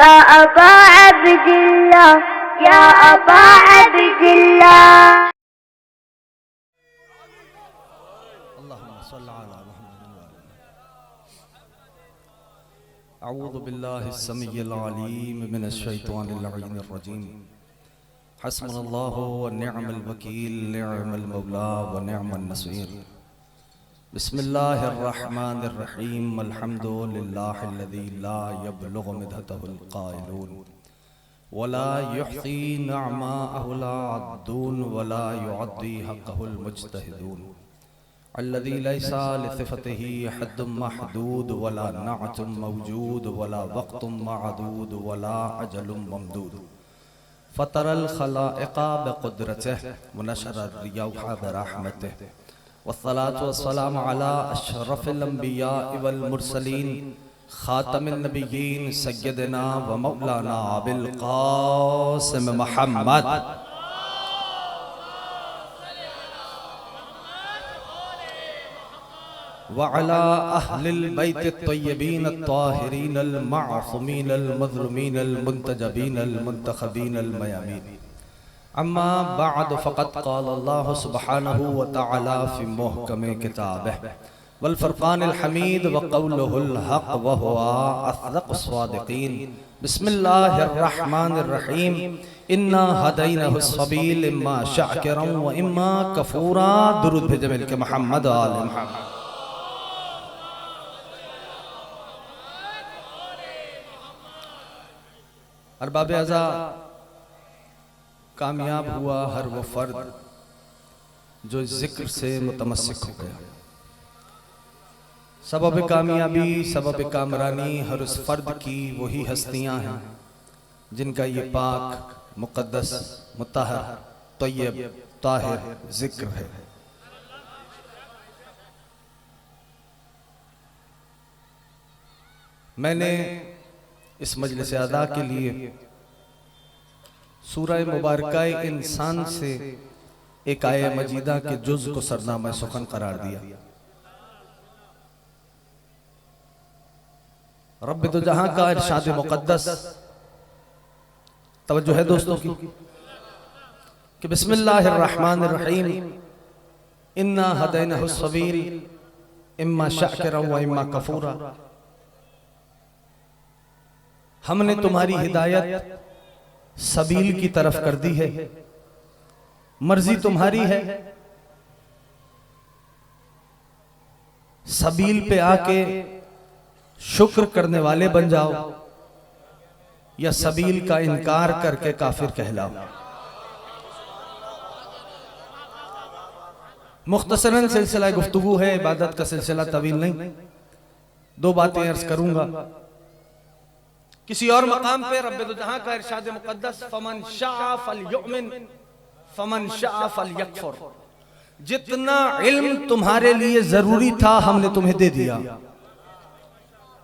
या अबा अब्दिल्लाह, या अबा अब्दिल्लाह। अऊज़ु बिल्लाहि अस्समीइल अलीम मिनश शैतानिर रजीम। हस्बुनल्लाहु व निअमल वकील, निअमल मौला व निअमन नसीर। बिस्मिल्लाहिर रहमानिर रहीम। अल्हम्दुलिल्लाहिल्लज़ी ला यब्लुगु मिदहतहुल क़ाइलून वला युहसी निअमाअहु ला अद्दून वला युअद्दी हक़्क़हुल मुज्तहिदून। अल्लज़ी लैसा लिसिफ़तिही हद्दुम महदूद वला नअतुम मौजूद वला वक़्तुम मअदूद वला अजलुम ममदूद। फ़तरल ख़लाइक़ा बिक़ुद्रतिही व नशरर रियाहा बिरहमतिही वस्सलातु वस्सलामु अला अशरफिल अंबियाइ वल मुरसलीन ख़ातमिन नबिय्यीन सय्यदिना व मौलाना अबिल क़ासिम मुहम्मद व अला अहलिल बैत अत्तय्यबीन अत्ताहिरीन अल मअसूमीन अल मज़लूमीन अल मुंतजबीन अल मुंतखबीन अल मयामीन। अम्मा बअद फ़क़द क़ाल अल्लाहु सुब्हानहु व तआला फ़ी मुहकम किताबिही वल फ़ुरक़ानिल हमीद व क़ौलुहुल हक़ व हुवा अस्दक़ुस सादिक़ीन। बिस्मिल्लाहिर रहमानिर रहीम। इन्ना हदैनाहुस सबील इम्मा शाकिरन व इम्मा कफूरा। दुरूद भेजे मिलके मोहम्मद आल मोहम्मद। अरबाब अज़ा, कामयाब हुआ हर वो फर्द जो जिक्र से मुतमस्सिक हो गया। सबब कामयाबी, सबब कामरानी हर उस फर्द की वही हस्तियां हैं जिनका ये पाक, मुक़द्दस, मुत्तहर, तय्यब, ताहिर जिक्र है। मैंने इस मजलिस अदा के लिए सूरह मुबारका इंसान से एक आया मजीदा के जुज़ को सरनामा सुखन करार दिया। रब्बे तो जहां का इरशाद मुक़द्दस, तवज्जो है दोस्तों की, कि बिस्मिल्लाहिर रहमानिर रहीम। इन्ना हदैनाहुस सबील इम्मा शाकिरन व इम्मा कफूरा। हमने तुम्हारी हिदायत सबील की तरफ कर दी है, मर्जी तुम्हारी है। सबील पे आके शुक्र करने वाले बन जाओ या सबील का इनकार करके काफिर कहलाओ। मुख्तसरन सिलसिला गुफ्तगू है, इबादत का सिलसिला तवील नहीं। दो बातें अर्ज करूंगा। किसी और मकाम पे रब्बे दो जहां का इरशाद मुक़द्दस, फमन शाअ फलयुमिन फमन शाअ फलयकफुर। जितना इल्म तुम्हारे लिए जरूरी था हमने तुम्हें दे दिया,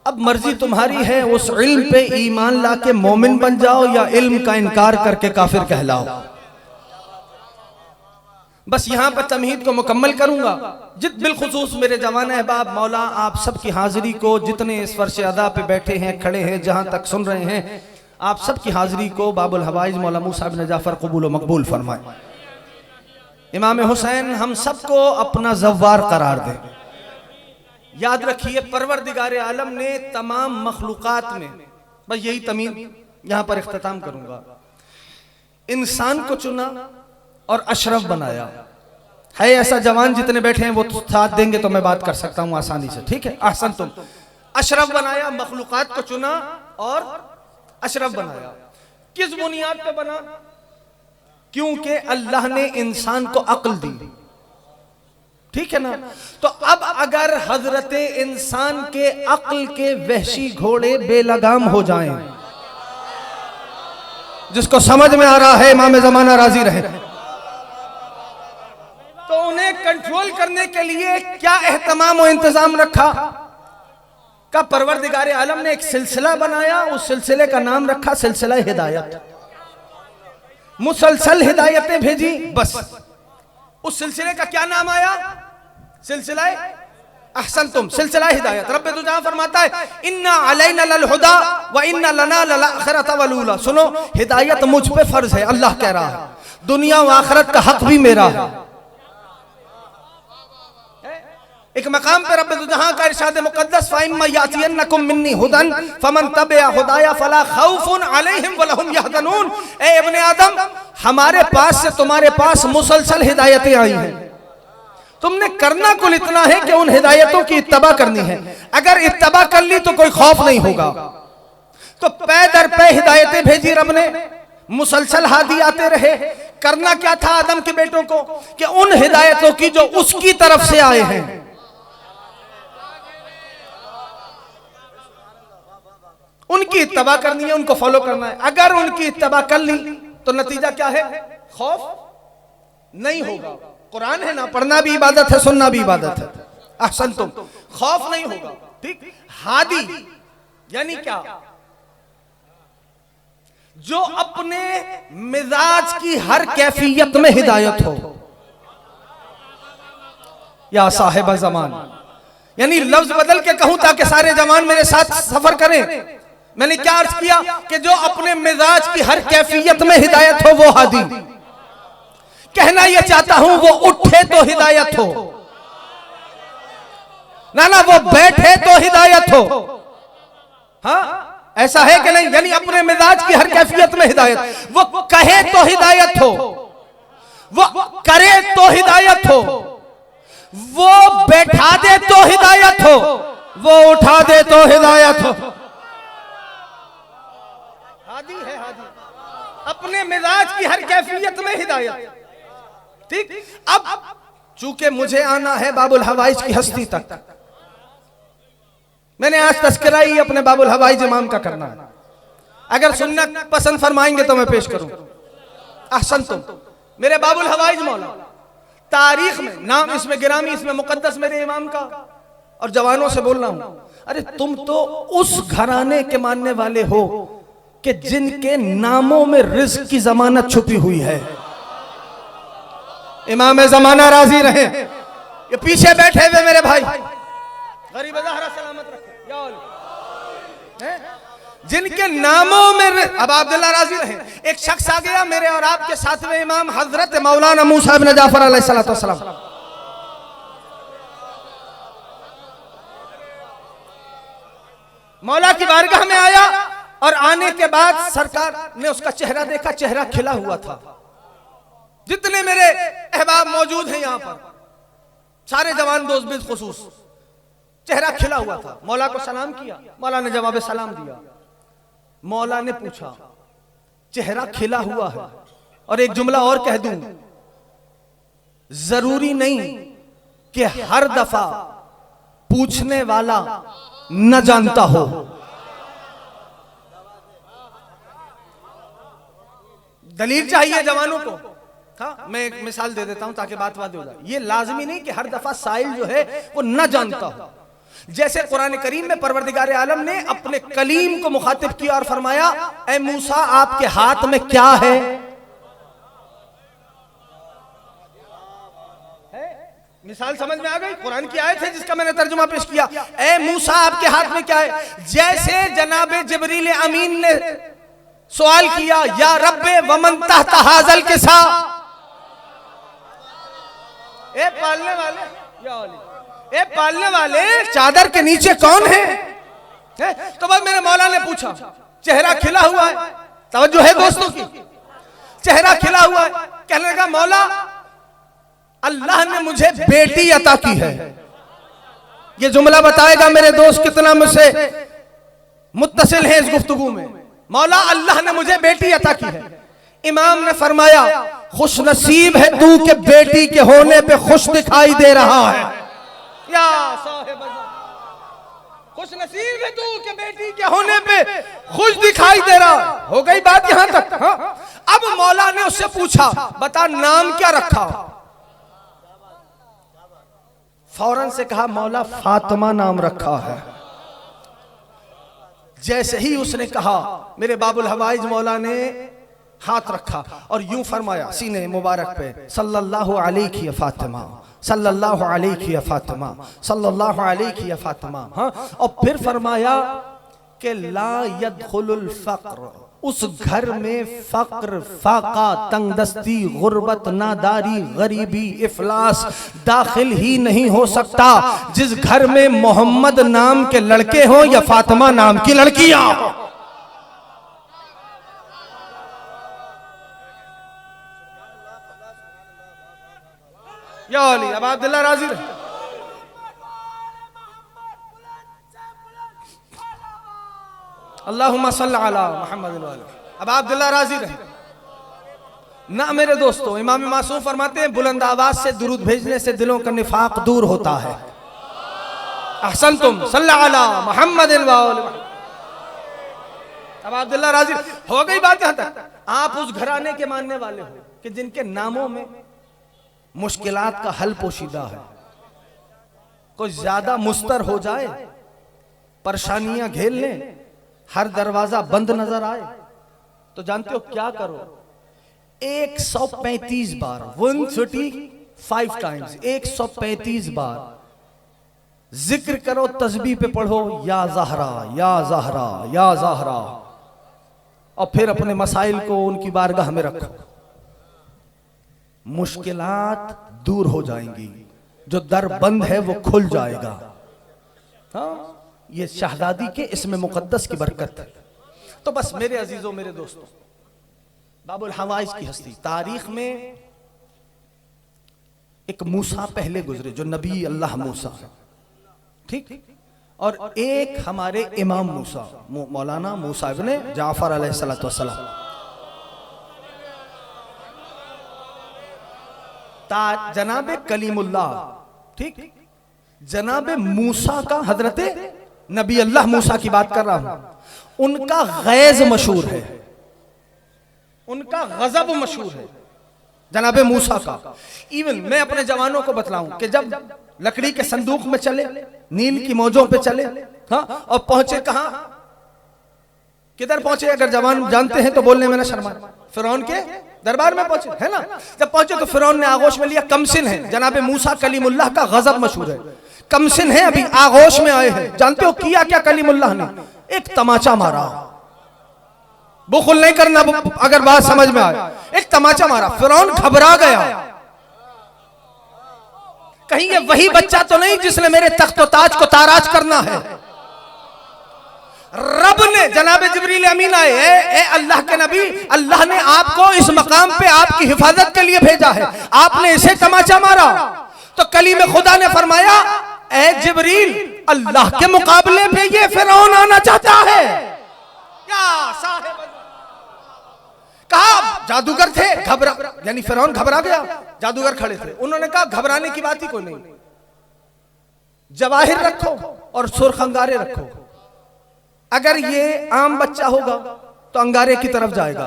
अब मर्जी तुम्हारी है उस इल्म पे ईमान लाके मोमिन बन जाओ या इल्म का इनकार करके काफिर कहलाओ। बस यहां पर तमहीद को मुकम्मल करूंगा। बिलखुसूस मेरे जवान अहबाब, मौला आप सबकी हाजिरी को, जितने इस फर्श अदा पे बैठे हैं, खड़े हैं, जहां तक सुन रहे हैं, आप सबकी हाजिरी को बाबुल हवाइज मौला मूसा बिन जाफर कबूल व मकबूल फरमाए। इमाम हुसैन हम सबको अपना ज़व्वार करार दे। याद रखिए, परवरदिगार आलम ने तमाम मखलूकात में, बस यही तमीम यहां पर इख्तिताम करूंगा, इंसान को चुना और अशरफ बनाया। है ऐसा जवान जितने बैठे हैं वो साथ देंगे तो मैं बात कर सकता हूं आसानी से, ठीक है? आसान तुम अशरफ बनाया, मखलूकात को चुना और अशरफ बनाया। किस बुनियाद पे बना? क्योंकि अल्लाह ने इंसान को अक्ल दी, ठीक है ना? तो अब अगर हजरत इंसान के अक्ल के वहशी घोड़े बेलगाम हो जाएं, जिसको समझ में आ रहा है इमाम ज़माना राजी रहे, तो उन्हें कंट्रोल करने के लिए क्या एहतमाम और इंतजाम रखा? का परवरदिगार आलम ने एक सिलसिला बनाया, उस सिलसिले का नाम रखा सिलसिला हिदायत। मुसलसल हिदायतें भेजी, बस उस सिलसिले का क्या नाम आया? सिलसिला अहसनतुम, सिलसिला हिदायत। रब्बे तो जहां फरमाता है इन्ना अलैना लल हुदा व इन्ना लना लल आखिरत वल ऊला। सुनो, हिदायत मुझ पे फर्ज है, अल्लाह कह रहा है, दुनिया व आखिरत का हक भी मेरा है। एक मकाम पे रब्बे तो जहां का इरशाद मुकद्दस फइम्मा यातियन्नकुम मिन्नी हुदन फमन तबिअ हुदाया फला खौफुन अलैहिम व लहुम यहज़नून। ए इब्ने आदम, हमारे पास से तुम्हारे पास मुसलसल हिदायतें आई हैं, तुमने करना कुल इतना है कि उन हिदायतों की इत्तबा करनी है। अगर इत्तबा कर ली तो कोई खौफ नहीं होगा। तो पै दर पै हिदायतें भेजी रब ने, मुसलसल हादी आते रहे। करना क्या था आदम के बेटों को कि उन हिदायतों की जो उसकी तरफ से आए हैं, उनकी इत्तबा करनी है, उनको फॉलो करना है। अगर उनकी इत्तबा कर ली तो नतीजा क्या है? खौफ नहीं होगा। कुरान है ना, पढ़ना भी इबादत है, सुनना भी इबादत है। अहसनतुम, खौफ नहीं होगा। ठीक। हादी यानी क्या? जो अपने मिजाज की हर कैफियत में हिदायत हो। या साहिब जमान, यानी लफ्ज बदल के कहूं ताकि सारे जमान मेरे साथ सफर करें। मैंने क्या अर्ज किया कि जो अपने मिजाज की हर कैफियत में हिदायत हो वो हादी। कहना यह चाहता हूं वो उठे तो हिदायत हो, ना वो बैठे तो हिदायत हो। हाँ, ऐसा है कि नहीं? यानी अपने मिजाज की हर कैफियत में हिदायत। वो कहे तो हिदायत हो, वो करे तो हिदायत हो, वो बैठा दे तो हिदायत हो, वो उठा दे तो हिदायत हो। हादी है, हादी अपने मिजाज की हर कैफियत में हिदायत। ठीक। अब चूंकि मुझे आना है बाबुल हवाइज की हस्ती तक, मैंने आज तस्करा ही अपने बाबुल हवाइज इमाम का करना है। अगर सुनना पसंद फरमाएंगे तो मैं पेश करूं। अहसनतुम, मेरे बाबुल हवाइज मौला तारीख में नाम इसमें गिरामी, इसमें मुकद्दस मेरे इमाम का। और जवानों से बोल रहा हूं, अरे तुम तो उस घराने के मानने वाले हो कि जिनके नामों में रिज़्क की जमानत छुपी हुई है। इमाम जमाना राजी रहे। ये पीछे बैठे हुए मेरे भाई गरीब ज़हरा सलामत रखे या अली, जिनके नामों में, अब अब्दुल्ला राजी रहे। एक शख्स आ गया मेरे और आपके सातवें इमाम हजरत मौलाना मूसा इब्न जाफर अलैहिस्सलातु वस्सलाम। मौला की बारगाह में आया और आने के बाद सरकार ने उसका चेहरा देखा, चेहरा खिला हुआ था। जितने मेरे अहबाब मौजूद हैं यहां पर, सारे जवान दोस्त बिलखुसूस, चेहरा खिला हुआ था। मौला को सलाम किया, मौला ने जवाब सलाम दिया। मौला ने पूछा, चेहरा खिला हुआ है और एक जुमला और कह दूं, जरूरी नहीं कि हर दफा पूछने वाला न जानता हो। दलील चाहिए जवानों को। हाँ, मैं एक मिसाल दे देता हूं ताकि बात हो जाए। ये लाजमी नहीं कि हर दफा साइल जो है वो न जानता हो। जैसे कुरान करीम में परवरदिगार आलम ने अपने कलीम को मुखातिब किया और फरमाया, ए मूसा आपके हाथ में क्या है? मिसाल समझ में आ गई? कुरान की आयत है जिसका मैंने तर्जुमा पेश किया। ए मूसा आपके हाथ में क्या है? जैसे जनाबे जिब्रील अमीन ने सवाल किया, या रब्बे वमन तहत हाज़ल किसा, ए पालने वाले, या अली, ए पालने वाले चादर के नीचे कौन है? तो बस मेरे मौला ने पूछा, चेहरा खिला हुआ है। तवज्जो है दोस्तों की, चेहरा खिला हुआ है। कहने लगा, मौला अल्लाह ने मुझे बेटी अता की है। ये जुमला बताएगा मेरे दोस्त कितना मुझसे मुत्तसिल है इस गुफ्तगू में। मौला अल्लाह ने मुझे बेटी अता की है। इमाम ने फरमाया, खुश नसीब है तू के बेटी के होने पे खुश दिखाई दे रहा है। या साहिब, खुश नसीब है तू के बेटी के होने पे खुश दिखाई दे रहा है। हो गई बात यहां तक। हाँ? अब मौला ने उससे पूछा, बता नाम क्या रखा? फौरन से कहा, मौला फातिमा नाम रखा है। जैसे ही उसने कहा, मेरे बाबुल हवाइज मौला ने हाथ रखा और यूं फरमाया सीने मुबारक पे, सल्लल्लाहु अलैहि या फातिमा, सल्लल्लाहु अलैहि या फातिमा, सल्लल्लाहु अलैहि या फातिमा। हाँ, और फिर फरमाया कि ला यदखुलुल फक्र, उस घर में फक्र, फाका, तंगदस्ती, गुर्बत, नादारी, गरीबी, इफलास दाखिल ही नहीं हो सकता जिस घर में मोहम्मद नाम के लड़के हों या फातिमा नाम की लड़कियां हों। या अली, अब अब्दुल्ला राजी रहे। अल्लाहुम्मा सल्ली अला मुहम्मद व आले। अब अब्दुल्ला राजी रहे ना मेरे दोस्तों। इमाम मासूम फरमाते हैं बुलंद आवाज से दुरूद भेजने से दिलों का निफाक दूर होता है। अहसनतुम, सल्ली अला मुहम्मद व आले। अब अब्दुल्ला राजी हो गई बात यहां तक। आप उस घराने के मानने वाले हो कि जिनके नामों में मुश्किलात का हल पोशीदा है। कोई ज्यादा मुस्तर हो जाए, परेशानियां घेर लें, हर दरवाजा बंद नजर आए, तो जानते हो क्या करो? 135 बार 135 टाइम्स 135 बार जिक्र करो, तस्बीह पे पढ़ो या ज़हरा या ज़हरा या ज़हरा, और फिर अपने मसाइल को उनकी बारगाह में रखो। मुश्किलात दूर हो जाएंगी, जो दर बंद है वो खुल जाएगा। हाँ, ये शहजादी के इसमें मुकद्दस की बरकत है। तो बस मेरे अजीजों, मेरे दोस्तों, बाबुल हवाइज की हस्ती तारीख में एक मूसा पहले गुजरे जो नबी अल्लाह मूसा, ठीक, और एक हमारे इमाम मूसा मौलाना मूसा इब्ने जाफर अलैहिस्सलातु वस्सलाम। जनाबे कलीमुल्लाह, ठीक, जनाबे मूसा का, हजरते नबी अल्लाह मूसा की बात कर रहा हूं, उनका गैज मशहूर है, उनका गजब मशहूर है जनाबे मूसा का। इवन मैं अपने जवानों को बतलाऊं कि जब लकड़ी के संदूक में चले, नील की मौजों पे चले, हाँ, और पहुंचे कहां, किधर पहुंचे? अगर जवान जानते हैं तो बोलने में ना शर्माए। फिरौन के दरबार में पहुंचे, है ना? जब पहुंचे तो फिरौन ने आगोश में लिया। कमसिन है जनाबे मूसा कलीमुल्लाह का गजब मशहूर है। कमसिन है, अभी आगोश में आए हैं। जानते हो किया क्या कलीमुल्लाह ने? एक तमाचा मारा। बुखुल नहीं करना अगर बात समझ में आए। एक तमाचा मारा, फिरौन घबरा गया। कहीं ये वही बच्चा तो नहीं जिसने मेरे तख्त ताज को ताराज करना है? रब ने, जनाबे जिब्रील अमीन आए, ए अल्लाह के नबी, अल्लाह ने आपको इस मकाम पे आपकी हिफाजत के लिए भेजा है, आपने इसे तमाचा मारा। तो कलीम खुदा ने फरमाया, ए जिब्रील, अल्लाह के मुकाबले पे ये फिरौन आना चाहता है। क्या साहिब, कहा जादूगर थे, घबरा, यानी फिरौन घबरा गया। जादूगर खड़े थे, उन्होंने कहा घबराने की बात ही कोई नहीं, जवाहिर रखो और सुर्ख अंगारे रखो। अगर ये आम बच्चा होगा तो अंगारे की तरफ जाएगा,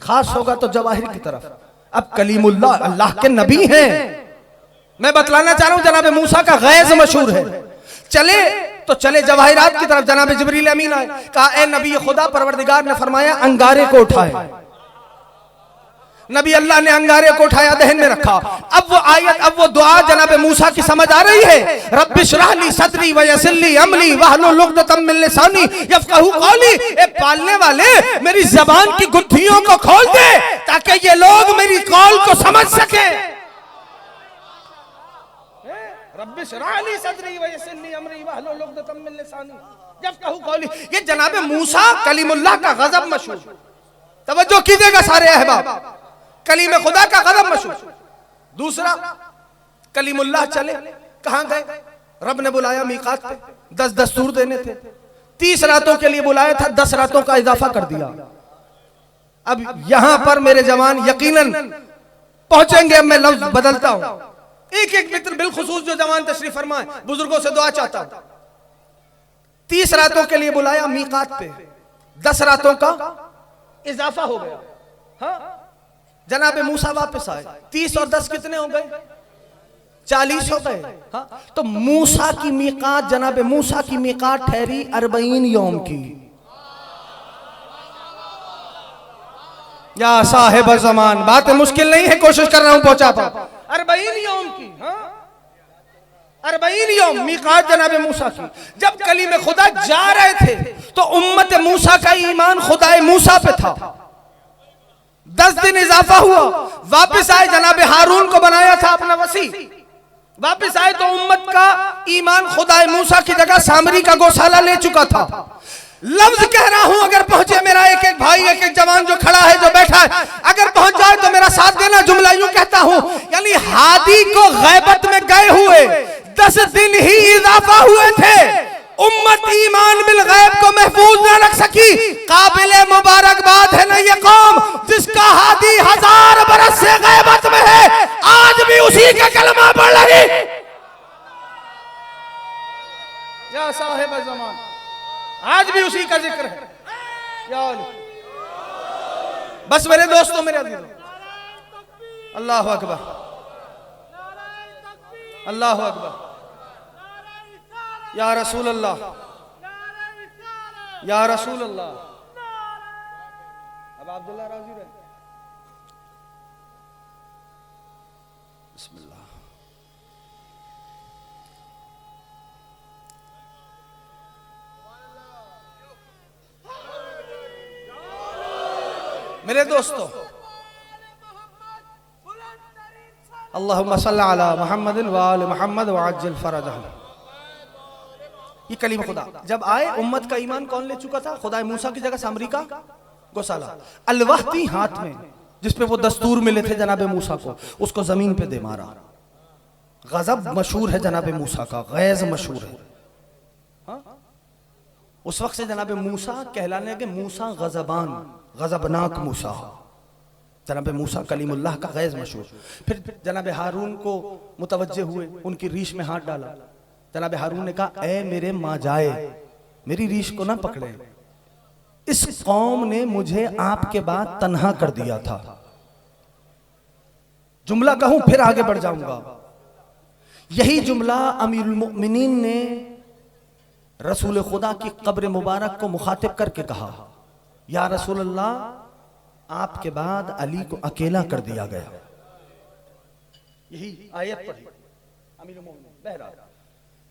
खास होगा तो जवाहिर की तरफ। अब कलीमुल्लाह अल्लाह के नबी हैं, मैं बतलाना चाह रहा हूं जनाबे मूसा का गैज मशहूर है। चले तो चले जवाहिरात की तरफ। जनाबे जिब्रील अमीन आए, कहा ए नबी खुदा, परवरदिगार ने फरमाया अंगारे को उठाए। नबी अल्लाह ने अंगारे को उठाया, दहन में रखा। अब वो आयत, अब वो दुआ जनाबे मूसा की समझ आ रही है। रब्बि इश्रह ली सदरी व यस्सिर ली अमरी वहलुल उक़दतम मिन लिसानी यफ़क़हू क़ौली। ए पालने वाले, मेरी जबान की गुत्थियों को खोल दे ताकि ये लोग मेरी कौल को समझ सके। रब्बि इश्रह ली सदरी व यस्सिर ली अमरी वहलुल उक़दतम मिन लिसानी यफ़क़हू क़ौली। ये जनाबे मूसा कलीमुल्लाह का गजब मशहूर। तवज्जो कीजिएगा सारे अहबाब, कलीम खुदा का गजब मशहूर। दूसरा, कलीमुल्लाह चले, कहां गए? रब ने बुलाया मीकात पे, 10 दस्तूर देने थे। 30 रातों के लिए बुलाया था, 10 रातों का इजाफा कर दिया। अब यहां पर मेरे जवान यकीनन पहुंचेंगे। अब मैं लफ्ज बदलता हूं। एक एक मित्र बिलखुसूस जो जवान तशरीफ फरमाए, बुजुर्गों से दुआ चाहता हूं। 30 रातों के लिए बुलाया मीकात पे, 10 रातों का इजाफा हो गया। हाँ, जनाबे मूसा वापस आए। 30 और 10 कितने हो गए? 40 हो गए। हाँ, तो मूसा की मीकात, जनाबे मूसा की मीकात ठहरी 40 यौम की। या साहिब ज़मान, बात मुश्किल नहीं है, कोशिश कर रहा हूं पहुंचा पाऊं। 40 यौम की, हाँ 40 यौम मीकात जनाब मूसा की। जब कलीम खुदा जा रहे थे तो उम्मत मूसा का ईमान खुदाए मूसा पे था। 10 दिन इजाफा हुआ, वापस आए, जनाब हारून को बनाया था अपना वसी, वापस आए तो उम्मत का ईमान खुदाए मूसा की जगह सामरी का गौशाला ले चुका था। लफ्ज कह रहा हूं, अगर पहुंचे मेरा एक एक भाई, एक एक जवान जो खड़ा है, जो बैठा है, अगर पहुंच जाए तो मेरा साथ देना। जुमला यूं कहता हूं, यानी हादी को गैबत में गए हुए 10 दिन ही इजाफा हुए थे। उम्मत ईमान बिल गैब को महफूज न रख सकी। काबिले मुबारकबाद है ना ये कौम जिसका हादी 1000 बरस से गैबत में है, आज भी उसी का कलमा पढ़ रही। या साहिब ज़मान, आज भी उसी का जिक्र है। या बस मेरे दोस्तों, मेरे अजीजों, अल्लाह अकबर, अल्लाह अकबर, या रसूल अल्लाह, या रसूल अल्लाह। अब अब्दुल्ला राजी रहे। बिस्मिल्लाह। मेरे दोस्तों, अल्लाहुम्मा सल्ली अला मुहम्मदिन व आले मुहम्मद व अज्जिल फरजहम। ये कलीम खुदा जब आए, उम्मत का ईमान कौन ले चुका था? खुदा मूसा की जगह सामरी का गौशाला। अलवाह थी हाथ में, जिसपे वो दस्तूर मिले थे जनाबे मूसा को, उसको जमीन पे दे मारा। गजब मशहूर है जनाबे मूसा का, गैज मशहूर है। उस वक्त से जनाबे मूसा कहलाने के मूसा गजबान, गजबनाक मूसा। जनाबे मूसा कलीमुल्लाह का गैज मशहूर। फिर जनाबे हारून को मुतवज्जे हुए, उनकी रीश में हाथ डाला। जनाबे हारून ने कहा, ए मेरे माँ जाए, मेरी रीश को ना पकड़े, इस कौम ने मुझे आपके बाद तन्हा कर दिया था। जुमला कहूं फिर आगे बढ़ जाऊंगा। यही जुमला अमीरुल मोमिनीन ने रसूल खुदा की कब्र मुबारक को मुखातिब करके कहा, या रसूल अल्लाह, आपके बाद अली को अकेला कर दिया गया। यही आयत पढ़ी अमीरुल मोमिनीन। बहरहाल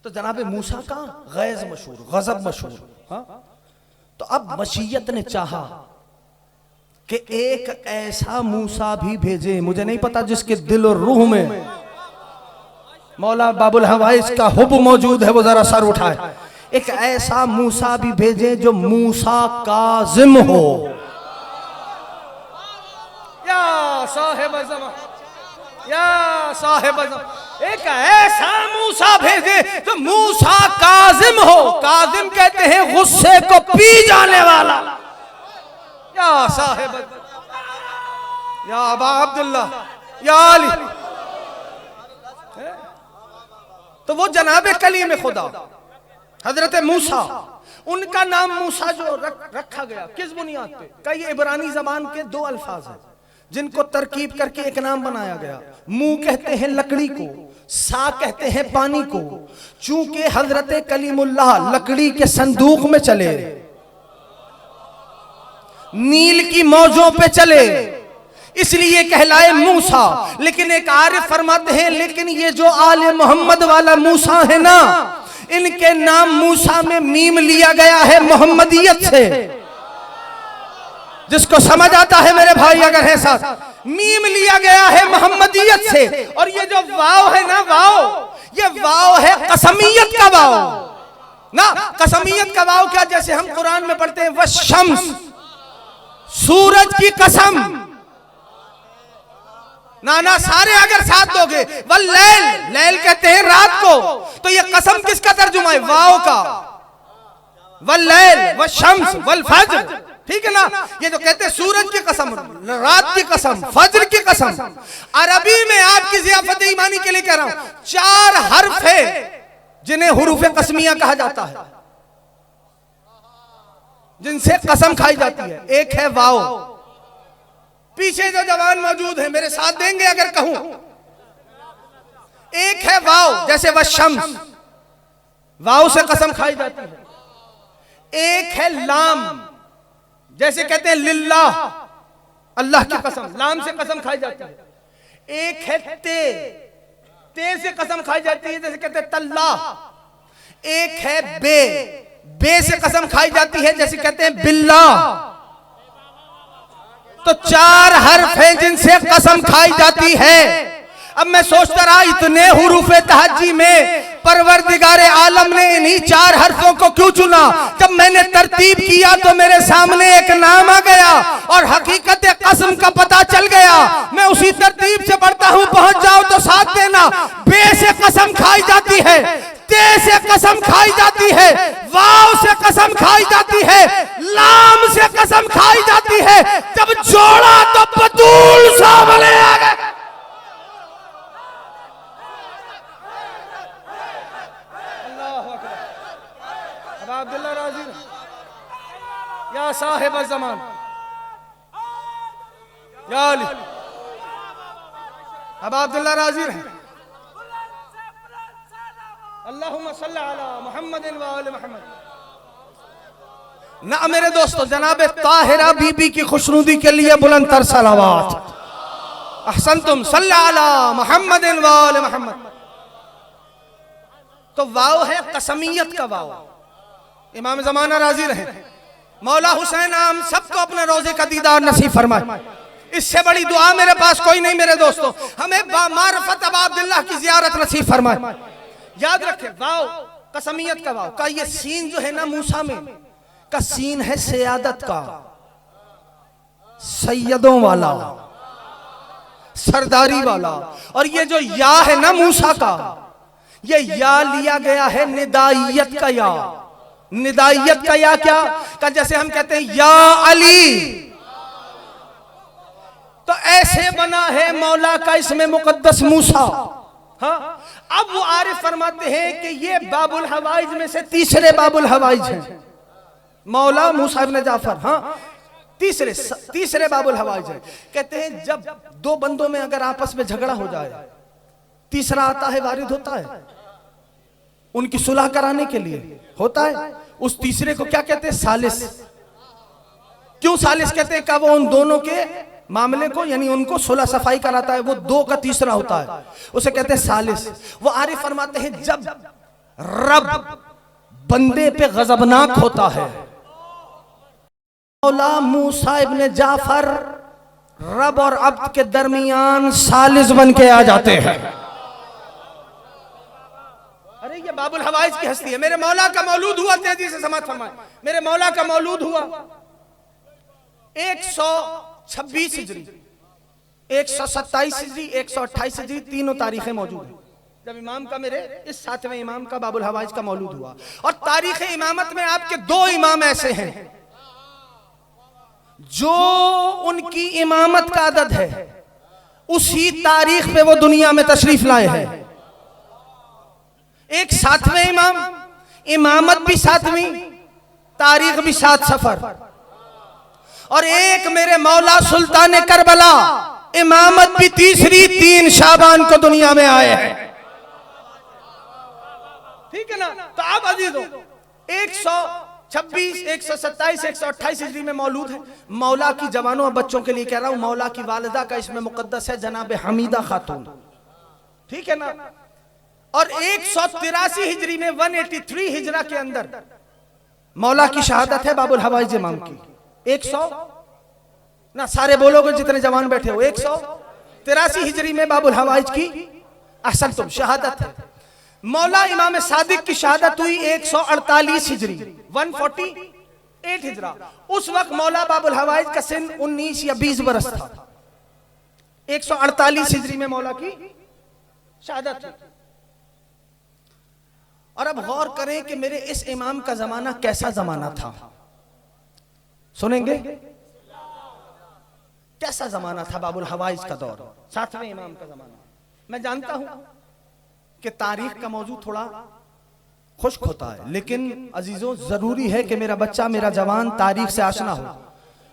तो जनाबे मूसा का गैज मशहूर, गजब मशहूर। हाँ? तो अब मशीयत ने चाहा कि एक ऐसा मूसा भी भेजे, मुझे नहीं पता जिसके दिल और रूह में मौला बाबुल हवाइस का हुब मौजूद है, वो जरा सर उठाए। एक ऐसा मूसा भी भेजे जो मूसा काजिम हो। या साहिब ज़मान, या साहिब ज़मान, एक ऐसा मूसा भेजे जो मूसा काजिम हो। काजिम कहते हैं गुस्से को पी जाने वाला। या साहिब, या अबा अब्दुल्ला, या अली। तो वो जनाबे कलीम खुदा हजरत मूसा, उनका नाम मूसा जो रखा गया किस बुनियाद पे? कई इब्रानी जबान के 2 अल्फाज हैं जिनको तरकीब करके एक नाम बनाया गया। मुंह कहते हैं लकड़ी को, सा कहते हैं पानी को। चूंकि हजरत कलीमुल्लाह लकड़ी के संदूक में चले, नील की मौजों पे चले, इसलिए कहलाए मूसा। लेकिन एक आरिफ फरमाते हैं, लेकिन ये जो आले मोहम्मद वाला मूसा है ना, इनके नाम मूसा में मीम लिया गया है मोहम्मदियत से। जिसको समझ आता है मेरे भाई अगर है साथ, मीम लिया गया है मोहम्मदियत से। और ये जो वाव है ना, वाव, ये वाव है कसमियत का वाव ना। कसमियत का वाव क्या? जैसे हम कुरान में पढ़ते हैं वशम्स, सूरज की कसम। ना सारे अगर साथ दोगे, वल्लैल, लैल कहते हैं रात को, तो ये कसम किसका तर्जुमा है? वाव का। वल्लैल वशम्स वलफज्र, ठीक है ना। ये जो कहते हैं सूरज की कसम, रात की कसम, फज्र की कसम। अरबी में आपकी ज़ियाफ़त ईमानी के लिए कह रहा हूं, 4 हर्फ है जिन्हें हुरूफ कसमिया कहा जाता है, जिनसे कसम खाई जाती है। एक है वाव, पीछे जो जवान मौजूद है मेरे साथ देंगे अगर कहूं। एक है वाव, जैसे वशम्स, वाव से कसम खाई जाती है। एक है लाम, जैसे कहते हैं लिल्लाह, अल्लाह की कसम, लाम से कसम खाई जाती है। एक है ते से कसम खाई जाती है, जैसे कहते हैं तल्लाह। एक है बे से कसम खाई जाती है, जैसे कहते हैं बिल्लाह। तो 4 हर्फ हैं जिनसे कसम खाई जाती है। अब मैं सोचता रहा इतने हुरूफ तहज्जी में परवरदिगारे आलम ने इन्हीं 4 हर्फों को क्यों चुना। जब मैंने तरतीब किया तो मेरे सामने एक नाम आ गया और हकीकत कसम का पता चल गया। मैं उसी तरतीब से पढ़ता हूं, पहुंच जाओ तो साथ देना। बे से कसम खाई जाती है, ते से कसम खाई जाती है, वाव से कसम खाई जाती है, लाम से कसम खाई जाती है। जब जोड़ा तो बतूल सामने आ गए। अब्दुल्ला राजी या साहिब ज़मान या अली, अब अब्दुल्ला राजी रहे। अल्लाहुम्मा सल्ली अला मुहम्मदिन व आले मुहम्मद। ना मेरे दोस्तों, जनाब ताहिरा बीबी की खुशनुदी के लिए बुलंद तर सलावत। अहसनतुम, सल्ली अला मुहम्मदिन व आले मुहम्मद। तो वाव है कसमियत का वाव। इमाम ज़माना राजी रहे। मौला हुसैन हम सबको अपने रोजे का दीदार नसीब फरमाए। इससे बड़ी दुआ मेरे पास कोई नहीं मेरे दोस्तों। हमें बामारफत अबा अब्दुल्लाह की जियारत नसीब फरमाए। याद रखें, वाव कसमियत का वाव का ये सीन जो है ना मूसा में का सीन है सियादत का, सैयदों वाला, सरदारी वाला। और ये जो या है ना मूसा का, ये या लिया गया है निदाइयत का या। निदाइयत का या क्या का, जैसे हम कहते हैं या अली, तो ऐसे बना है मौला का इसमें मुकद्दस मूसा। हाँ, अब वो आरिफ फरमाते हैं कि ये बाबुल हवाइज में से तीसरे बाबुल हवाइज हैं मौला मूसा इब्न जाफर। हाँ, तीसरे बाबुल हवाइज हैं। कहते हैं जब 2 बंदों में अगर आपस में झगड़ा हो जाए, तीसरा आता है, वारिद होता है उनकी सुलह कराने के लिए, होता है। उस तीसरे को क्या कहते हैं? सालिस। क्यों सालिस कहते हैं? का वो उन दोनों के मामले को, यानी उनको सुलह सफाई कराता है, वो 2 का तीसरा होता है, उसे कहते हैं सालिस। वो आरिफ फरमाते हैं जब रब बंदे पे गजबनाक होता है, मौला मूसा इब्न जाफर रब और अब्द के दरमियान सालिस बन के आ जाते हैं। अरे ये बाबुल हवाइज की हस्ती है। मेरे मौला का मौलूद हुआ, तेजी से समाज फरमाए, मेरे मौला का मौलूद हुआ 126 हिजरी, 127 हिजरी, 128 हिजरी, तीनों तारीखें मौजूद हैं जब इमाम का, मेरे इस 7वें इमाम का बाबुल हवाइज का मौलूद हुआ। और तारीख इमामत में आपके 2 इमाम ऐसे हैं जो उनकी इमामत का अदद है, उसी तारीख पे वो दुनिया में तशरीफ लाए हैं। एक 7वें इमाम, इमामत भी 7वीं, तारीख भी 7 सफर। और एक मेरे मौला सुल्तान करबला, इमामत भी तीसरी, 3 शाबान को दुनिया में आए हैं। ठीक है ना? तो आप अजीजों 126, 127, 128 हिजरी में मौलूद है। मौला की जवानों और बच्चों के लिए कह रहा हूं, मौला की वालिदा का इसमें मुकद्दस है जनाब हमीदा खातून। ठीक है ना? और 183 हिजरी में 183 हिजरा के अंदर मौला की शहादत है बाबुल हवाइज इमाम की। 100 ना, सारे बोलोगे जितने जवान बैठे हो, 183 हिजरी में बाबुल हवाइज की असल तुम शहादत है। मौला इमाम सादिक की शहादत हुई 148 हिजरी, 148 हिजरा। उस वक्त मौला बाबुल हवाइज का सिन 19 या 20 बरस था। 148 हिजरी में मौला की शहादत हुई। और अब गौर करें कि मेरे इस इमाम का जमाना कैसा जमाना था। सुनेंगे कैसा जमाना था बाबुल हवाइज का दौर, 7वें इमाम का जमाना। मैं जानता हूं कि तारीख का मौजू थोड़ा खुश्क होता है, लेकिन अजीजों जरूरी है कि मेरा बच्चा, मेरा जवान तारीख से आशना हो।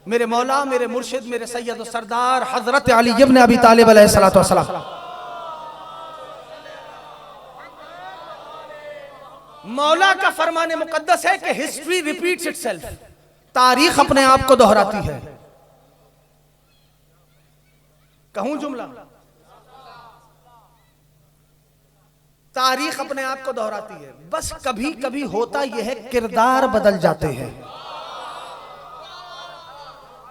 मेरे मौला, मेरे मुर्शिद, मेरे सैयद और सरदार हजरत अली इब्न अबी तालिब अलैहिस्सलातु वस्सलाम, मौला का फरमाने मुकद्दस है कि हिस्ट्री रिपीट्स इटसेल्फ, तारीख अपने आप को दोहराती है। कहूं जुमला? तारीख अपने आप को दोहराती है, बस कभी कभी होता यह है किरदार बदल जाते हैं।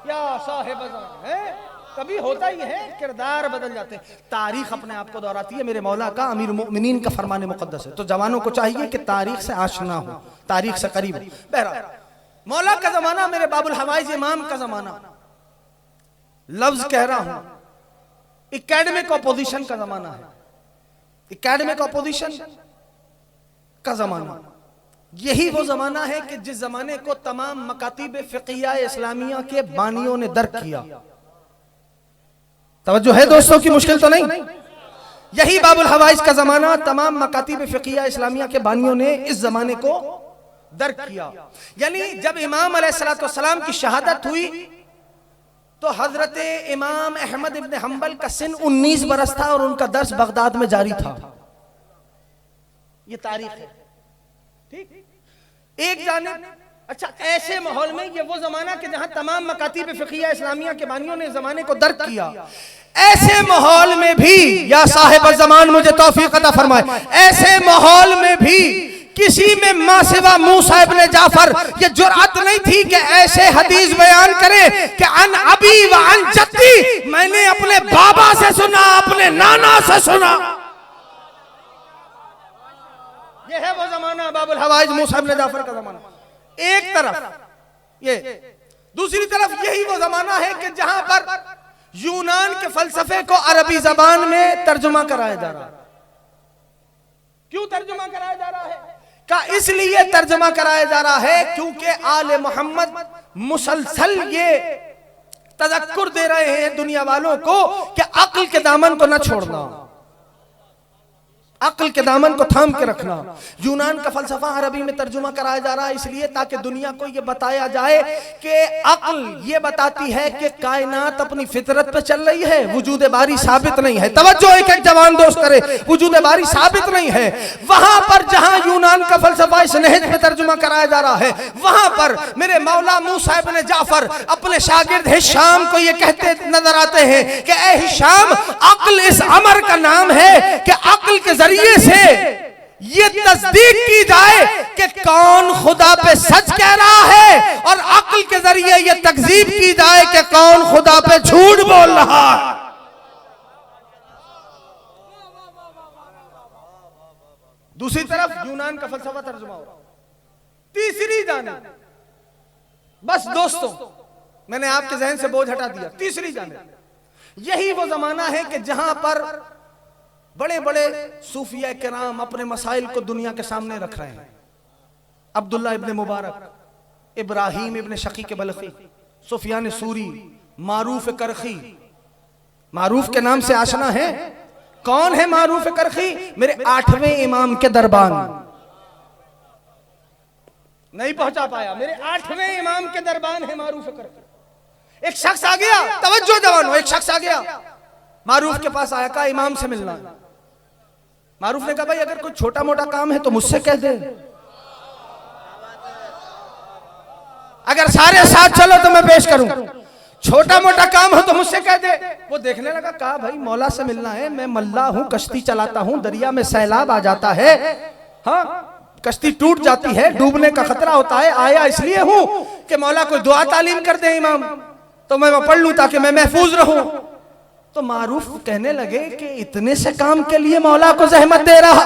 या साहिब है, कभी होता ही है किरदार बदल जाते हैं। तारीख अपने आप को दोहराती है, मेरे मौला का अमीर मोमिनीन का फरमान मुकद्दस है। तो जवानों को चाहिए कि तारीख से आशना हो, तारीख से करीब। बहरहाल मौला का जमाना, मेरे बाबुल हवाइज इमाम का जमाना, लफ्ज कह रहा हूं, एकेडमिक ऑपोजिशन का जमाना है। एकेडमिक ऑपोजिशन का जमाना, यही वो जमाना है कि जिस जमाने को तमाम मकातीब फिक़हिया इस्लामिया के बानियों ने दर्क किया। तवज्जो है दोस्तों की मुश्किल तो नहीं? यही बाबुल हवाइज का जमाना, तमाम मकातीब फिक़हिया इस्लामिया के बानियों ने इस जमाने को दर्क किया। यानी जब इमाम अलैहिस्सलाम की शहादत हुई तो हजरत इमाम अहमद इब्न हंबल का सिन 19 बरस था और उनका दर्स बगदाद में जारी था। ये तारीख है, ठीक? एक जानिब, अच्छा, ऐसे माहौल में ये वो जमाना कि जहां तमाम मकातीब फिक़हिया इस्लामिया के बानियों ने जमाने को दर्क किया, ऐसे माहौल में भी, या साहिब ज़मान मुझे तौफीक अता फरमाए, ऐसे माहौल में भी किसी में मां सिवा मूसा इब्न जाफर ये जुर्अत नहीं थी कि ऐसे हदीस बयान करे कि अन अबी व अन जद्दी, मैंने अपने बाबा से सुना, अपने नाना से सुना। ये है वो जमाना बाबुल हवाइज मूसा इब्न जाफर का जमाना। एक तरफ ये, दूसरी तरफ यही वो जमाना है कि जहां पर यूनान के फलसफे को अरबी जबान में तर्जुमा कराया जा रहा है। क्यों तर्जुमा कराया जा रहा है? का इसलिए तर्जुमा कराया जा रहा है क्योंकि आले मोहम्मद मुसलसल ये तज़क्कुर दे रहे हैं दुनिया वालों को कि अक्ल के दामन को न छोड़ना, अक्ल के दामन को थाम के रखना। यूनान का फलसफा अरबी में तर्जुमा कराया जा रहा है इसलिए ताकि दुनिया को यह बताया जाए कि अक्ल ये बताती है कि कायनात अपनी फितरत पे चल रही है, वजूद बारी साबित नहीं है। तवज्जो, एक एक जवान दोस्त करे, वजूद बारी साबित नहीं है। वहां पर जहां यूनान का फलसफा इस नहज में तर्जुमा कराया जा रहा है, वहां पर मेरे मौला मूसा इब्न जाफर अपने शागिर्द हिशाम को यह कहते नजर आते हैं कि ए हिशाम, अक्ल इस अमर का नाम है कि अक्ल के जरिए से ये तस्दीक की जाए कि कौन खुदा पे सच कह रहा है, और अक्ल के जरिए ये तकजीब की जाए कि कौन खुदा पे झूठ बोल रहा है। दूसरी तरफ यूनान का फलसफा तर्जुमा हो रहा। तीसरी जानिब, बस दोस्तों मैंने आपके जहन से बोझ हटा दिया, तीसरी जानिब यही वो जमाना है कि जहां पर बड़े बड़े सूफिया किराम अपने मसाइल को दुनिया के सामने रख रहे हैं। अब्दुल्ला इब्न मुबारक, इब्राहिम इब्न शकीक बलखी, सुफियान सूरी, मारूफ करखी, मारूफ के नाम से आशना है। कौन है मारूफ करखी? मेरे 8वें इमाम के दरबान। नहीं पहुंचा पाया, मेरे 8वें इमाम के दरबान है मारूफ करखी। एक शख्स आ गया, तवज्जो जवानो, एक शख्स आ गया मारूफ के पास आया, कहा इमाम से मिलना। मारूफ ने कहा भाई अगर कोई छोटा मोटा काम है तो मुझसे कह दे, अगर सारे साथ चलो तो मैं पेश करूं, छोटा मोटा काम हो तो मुझसे कह दे। वो देखने लगा, कहा भाई मौला से मिलना है, मैं मल्ला हूं, कश्ती चलाता हूं, दरिया में सैलाब आ जाता है, हाँ कश्ती टूट जाती है, डूबने का खतरा होता है, आया इसलिए हूं कि मौला कोई दुआ तालीम कर दे इमाम, तो मैं पढ़ लूं ताकि मैं महफूज रहूं। तो मारूफ कहने लगे कि इतने से काम के लिए मौला को जहमत दे रहा,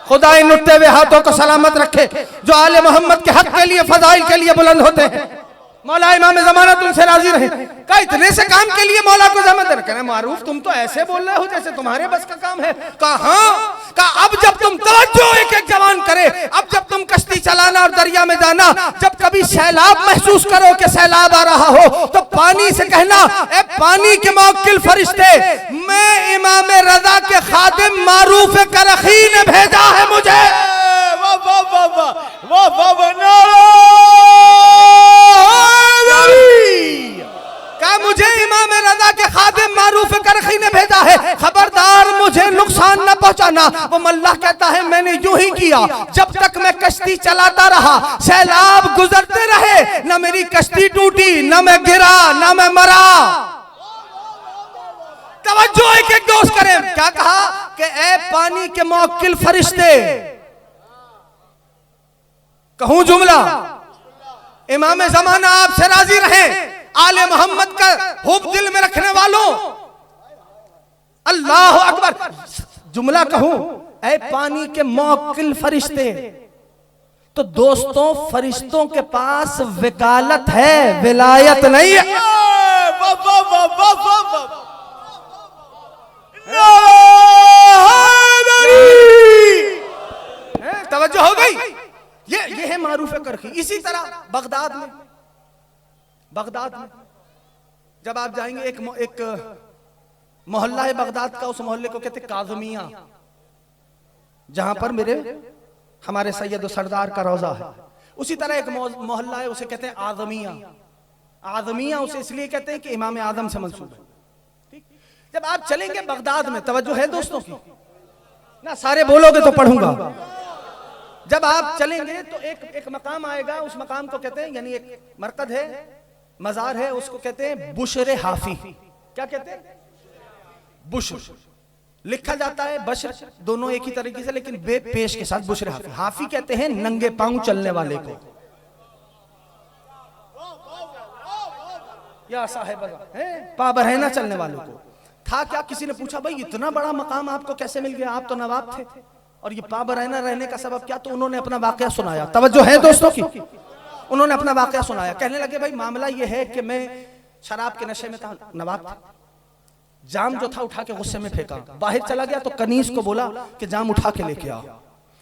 खुदा इन उठते हुए हाथों को सलामत रखे जो आले मोहम्मद के हक के लिए, फजाइल के लिए बुलंद होते हैं। मौला इमाम ज़माना तुमसे राजी रहे। कहा इतने से काम के लिए मौला को जहमत दे। कहना मारूफ तुम तो ऐसे बोल रहे हो जैसे तुम्हारे बस का काम है। कहा हाँ। कहा अब जब तुम तवज्जो, एक एक जवान करे, अब जब तुम कश्ती चलाना और दरिया में जाना, जब कभी सैलाब महसूस करो कि सैलाब आ रहा हो, तो पानी से कहना ए पानी के मौक्किल फरिश्ते, मैं इमाम रजा के खादिम मारूफ करखी ने भेजा है मुझे। वाह वाह वाह वाह वाह वाह वाह, क्या मुझे इमाम रजा के खादिम मारूफ करखी ने भेजा है, खबरदार मुझे नुकसान न पहुंचाना। वो मल्ला कहता है मैंने यूं ही किया, जब तक मैं कश्ती चलाता रहा, सैलाब गुजरते रहे, न मेरी कश्ती टूटी, न मैं गिरा, न मैं मरा। तवज्जो, एक एक दोस्त करें। क्या कहा कि ए पानी के मौक्किल फरिश्ते, कहूं जुमला, इमाम ज़माना आपसे राजी रहे, आले मोहम्मद का हुब दिल में रखने वालों, अल्लाह अकबर, जुमला कहूं, ए पानी के मौक्किल फरिश्ते। तो दोस्तों, फरिश्तों के पास वकालत है, विलायत नहीं है। तवज्जो हो गई? ये है मारूफ करखी। इसी तरह बगदाद में जब आप जाएंगे, एक मोहल्ला है बगदाद का, उस मोहल्ले को कहते काज़मिया, जहां पर हमारे सैयद सरदार का रोजा है। उसी तरह एक मोहल्ला है, उसे कहते हैं आदमिया। उसे इसलिए कहते हैं कि इमाम आदम से मंसूब है। ठीक? जब आप चलेंगे बगदाद में, तवज्जो है दोस्तों की ना, सारे बोलोगे तो पढ़ूंगा। जब आप चलेंगे तो एक मकाम आएगा, उस मकाम को कहते हैं, यानी एक मरकज है, मजार है, उसको कहते हैं बुशर हाफी। क्या कहते हैं? बुशर लिखा जाता है, बशर, दोनों एक ही तरीके से, लेकिन बे पेश के साथ बुशर हाफी। हाफी कहते हैं नंगे पांव चलने वाले को, या साहिब पाबरहना चलने वालों को। था क्या, किसी ने पूछा, भाई इतना बड़ा मकाम आपको कैसे मिल गया, आप तो नवाब थे, और ये पाबरहना रहने का सबब क्या? तो उन्होंने अपना वाकया सुनाया। तवज्जो है दोस्तों की? उन्होंने अपना वाकया सुनाया। कहने लगे, भाई मामला ये है कि मैं शराब के नशे में था, नवाब था, जाम जो था उठा के गुस्से में फेंका, बाहर चला गया, तो कनीज को बोला कि जाम उठा के लेके आ।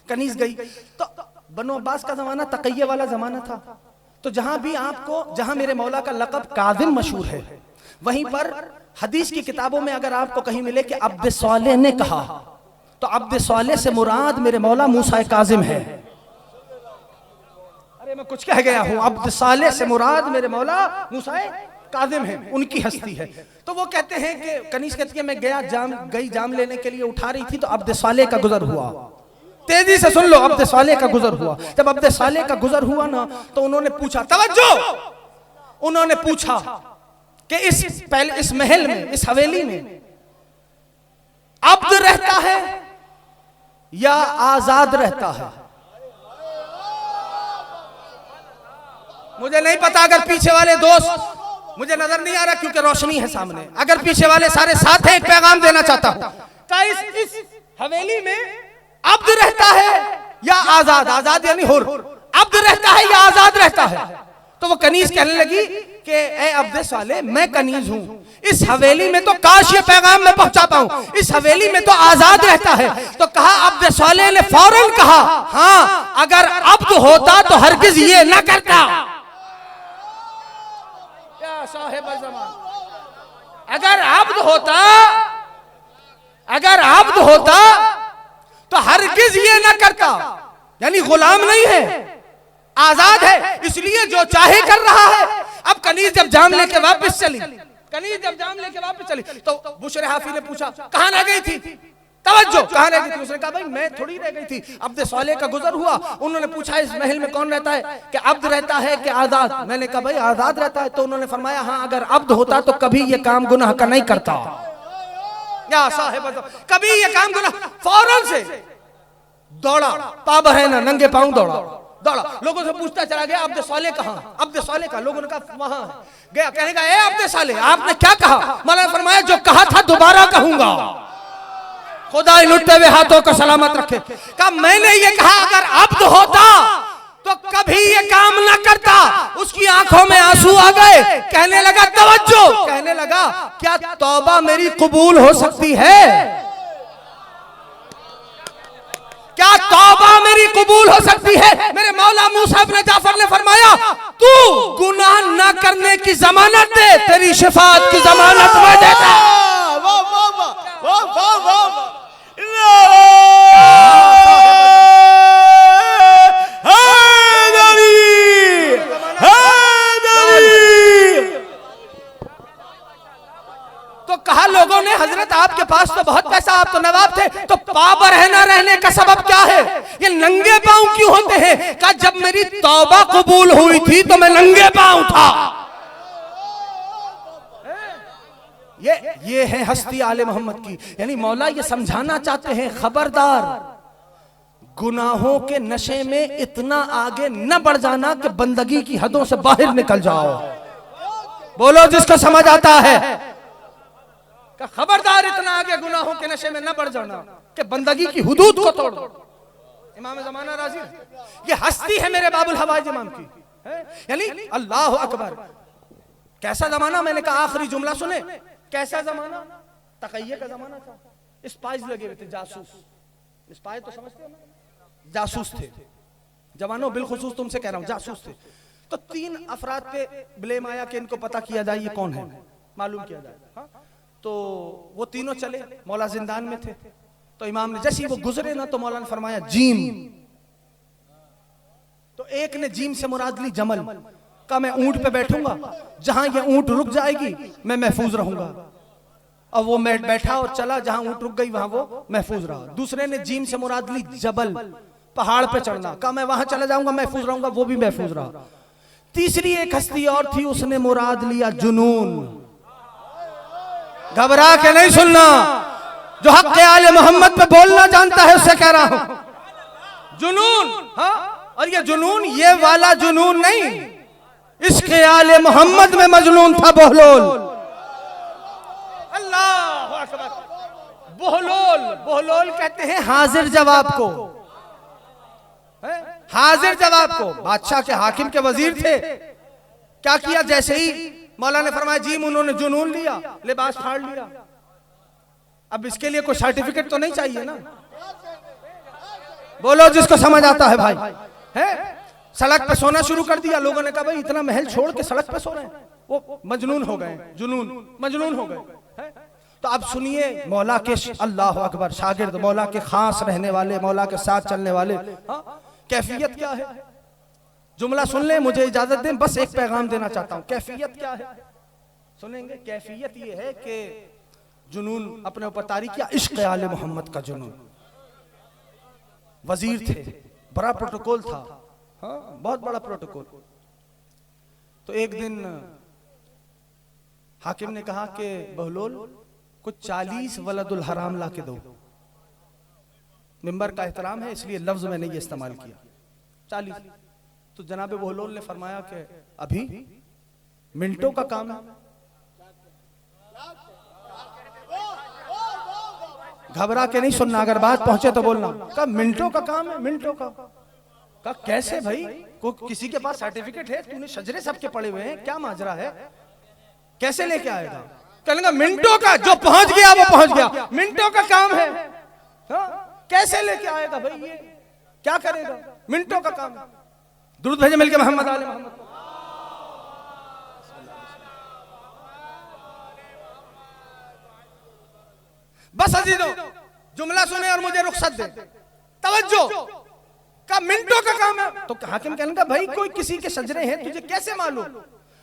कनीज गई, तो बनो अब्बास का जमाना तकैये वाला जमाना था, तो जहां मेरे मौला का लक़ब काज़िम मशहूर है, वहीं पर हदीस की किताबों में अगर आपको कहीं मिले कि अब्द सालेह ने कहा, तो अब्द सालेह से मुराद मेरे मौला मूसा काज़िम है। अरे मैं कुछ कह गया हूं, अब्द सालेह से मुराद मेरे मौला मूसा काज़िम है, उनकी हस्ती है। तो वो कहते हैं कि कनीज कहती है, मैं जाम लेने के लिए उठा रही थी, तो अब्द सालेह का गुजर हुआ। तेजी से सुन लो, अब्द सालेह का गुजर हुआ। जब अब्द सालेह का गुजर हुआ ना, तो उन्होंने पूछा, तवज्जो, उन्होंने पूछा कि इस महल में, इस हवेली में अब्द रहता है या आजाद रहता है? मुझे नहीं पता, अगर पीछे वाले दोस्त, मुझे नजर नहीं आ रहा क्योंकि रोशनी है सामने, अगर पीछे वाले सारे साथ हैं, एक पैगाम देना चाहता हूं। क्या इस हवेली में अब्द रहता है या आजाद? आजाद यानी हुर। अब्द रहता है या आजाद रहता है? तो वो कनीज कहने लगी कि ए अब्द सालेह, मैं कनीज हूं, इस हवेली में तो काश ये पैगाम मैं पहुंचा पाऊं, इस हवेली में तो आजाद रहता है। तो कहा, अब्द सालेह ने फौरन कहा, हाँ, अगर अब्द होता तो हरगिज ये ना करता। साहिब ज़मान, अगर अब्द होता तो हरगिज ये ना करता, यानी गुलाम नहीं है, आजाद है, इसलिए जो चाहे कर रहा है। अब कनीज जब जाम लेके वापस चली, तो बुशर हाफी ने पूछा, कहां रह गई थी? तवज्जो, कहां रह गई थी? उसने कहा, भाई मैं थोड़ी रह गई थी, अब्द सालेह का गुजर हुआ। उन्होंने पूछा, इस महल में कौन रहता है, कि अब्द रहता है कि आजाद? मैंने कहा, भाई आजाद रहता है। तो उन्होंने फरमाया, हाँ, अगर अब्द होता तो कभी ये काम गुनाह का नहीं करता। या साहिब, कभी ये काम गुनाह। फौरन से दौड़ा, पाबरहना, नंगे पांव दौड़ा, लोगों से पूछता चला गया, अब्द सालेह कहां? अब्द सालेह का, लोगों ने कहा वहां गया। कहने का, ए अब्द सालेह, आपने क्या कहा? मौला ने फरमाया, जो कहा था दोबारा कहूंगा, खुदा लुटते हुए हाथों को सलामत रखे। कहा, मैंने ये कहा अगर अब्द होता तो कभी ये काम ना करता। उसकी आंखों में आंसू आ गए, कहने लगा, तवज्जो, कहने लगा, क्या तौबा मेरी कबूल हो सकती है? क्या तौबा मेरी कबूल हो सकती है? मेरे मौला मूसा इब्न जाफर ने फरमाया, तू गुनाह ना करने की जमानत दे, तेरी शिफात की जमानत मैं देता। तो कहा लोगों ने, हजरत आपके पास तो बहुत पैसा, आप तो नवाब थे, तो पाबरहना रहने का सबब क्या है? ये नंगे पांव क्यों होते हैं? कहा, जब मेरी तौबा कबूल हुई थी तो मैं नंगे पांव था। ये है हस्ती आले मोहम्मद की। यानी मौला ये समझाना चाहते हैं, खबरदार गुनाहों के नशे में इतना आगे न बढ़ जाना कि बंदगी की हदों से बाहर निकल जाओ। बोलो जिसको समझ आता है। खबरदार इतना आगे गुनाहों के नशे में न बढ़ जाना कि बंदगी की हुदूद को तोड़ दो। इमाम ज़माना राजी, ये हस्ती है मेरे बाबुल हवाइज इमाम की, यानी अल्लाह अकबर। कैसा जमाना, मैंने कहा आखिरी जुमला सुने, कैसा जमाना, तकय्ये का जमाना था। स्पाइस लगे हुए थे, जासूस। स्पाइस तो समझते हो ना, जासूस थे जवानों, बिलखुसूस तुमसे कह रहा हूं, जासूस थे। तो 3 अफराद पे ब्लेम आया कि इनको पता किया जाए ये कौन है, मालूम किया जाए। हाँ? तो वो तीनों चले, मौला जिंदान में थे। तो इमाम ने जैसे ही वो गुजरे ना, तो मौला ने फरमाया जीम। तो एक ने जीम से मुराद ली जमल, का मैं ऊंट पे बैठूंगा, जहां ये ऊंट रुक जाएगी मैं महफूज रहूंगा। अब वो बैठा और चला, जहां ऊंट रुक गई वहां वो महफूज रहा। दूसरे ने जीम से मुराद ली जबल, पहाड़ पे चढ़ना, का मैं वहां चला जाऊंगा महफूज रहूंगा, वो भी महफूज रहा। तीसरी एक हस्ती और थी, उसने मुराद लिया जुनून। घबरा के नहीं सुनना, जो हक़ आले मोहम्मद पे बोलना जानता है उससे कह रहा हूं, जुनून। हाँ, और ये जुनून ये वाला जुनून नहीं, इसके आले मोहम्मद में मजनून था बहलोल। अल्लाह अकबर। बहलोल, बहलोल कहते हैं हाजिर जवाब को, हाजिर जवाब को। बादशाह के हाकिम के वजीर थे, क्या किया, जैसे ही मौला ने फरमाया जीम, उन्होंने जुनून लिया, लिबास फाड़ लिया। अब इसके लिए कोई सर्टिफिकेट तो नहीं चाहिए ना। बोलो जिसको समझ आता है भाई। है सड़क पे सोना शुरू कर दिया, लोगों ने कहा भाई इतना महल छोड़ के सड़क पे सो रहे हैं, वो मजनून हो गए, जुनून मजनून हो गए। तो अब सुनिए, मौला के अल्लाह अकबर शागिर्द, मौला के खास रहने वाले, मौला के साथ चलने वाले, कैफियत क्या है, जुमला सुन ले, मुझे इजाजत दें, बस एक पैगाम देना चाहता हूं। कैफियत क्या है सुनेंगे। कैफियत ये है कि जुनून अपने ऊपर तारी किया, इश्क आले मोहम्मद का जुनून। वजीर थे, बड़ा प्रोटोकॉल था, हाँ बहुत बड़ा प्रोटोकॉल। तो एक दिन हाकिम ने कहा कि बहलोल कुछ 40 वलदुल हराम ला के दो। मिंबर का एहतराम है इसलिए लफ्ज मैंने ये इस्तेमाल किया, 40। तो जनाब बहलोल ने फरमाया कि अभी मिनटों का काम है। घबरा के नहीं सुनना, अगर बात पहुंचे तो बोलना। कब मिनटों का काम है, मिनटों का। कैसे भाई, किसी के पास सर्टिफिकेट है, तूने शजरे सबके पड़े हुए हैं, क्या माजरा है, कैसे लेके आएगा। कहेगा मिनटों का, जो पहुंच गया वो पहुंच गया, मिनटों का काम है। कैसे लेके आएगा भाई, ये क्या करेगा, मिनटों का काम है। दुरूद भेजे मिलके मोहम्मद आले मोहम्मद। बस अजीजों, जुमला सुने और मुझे रुखसत दे, तवज्जो। का मिनटों का काम है। तो हाकिम कहने का भाई कोई किसी के शजरे हैं, तुझे कैसे मालूम।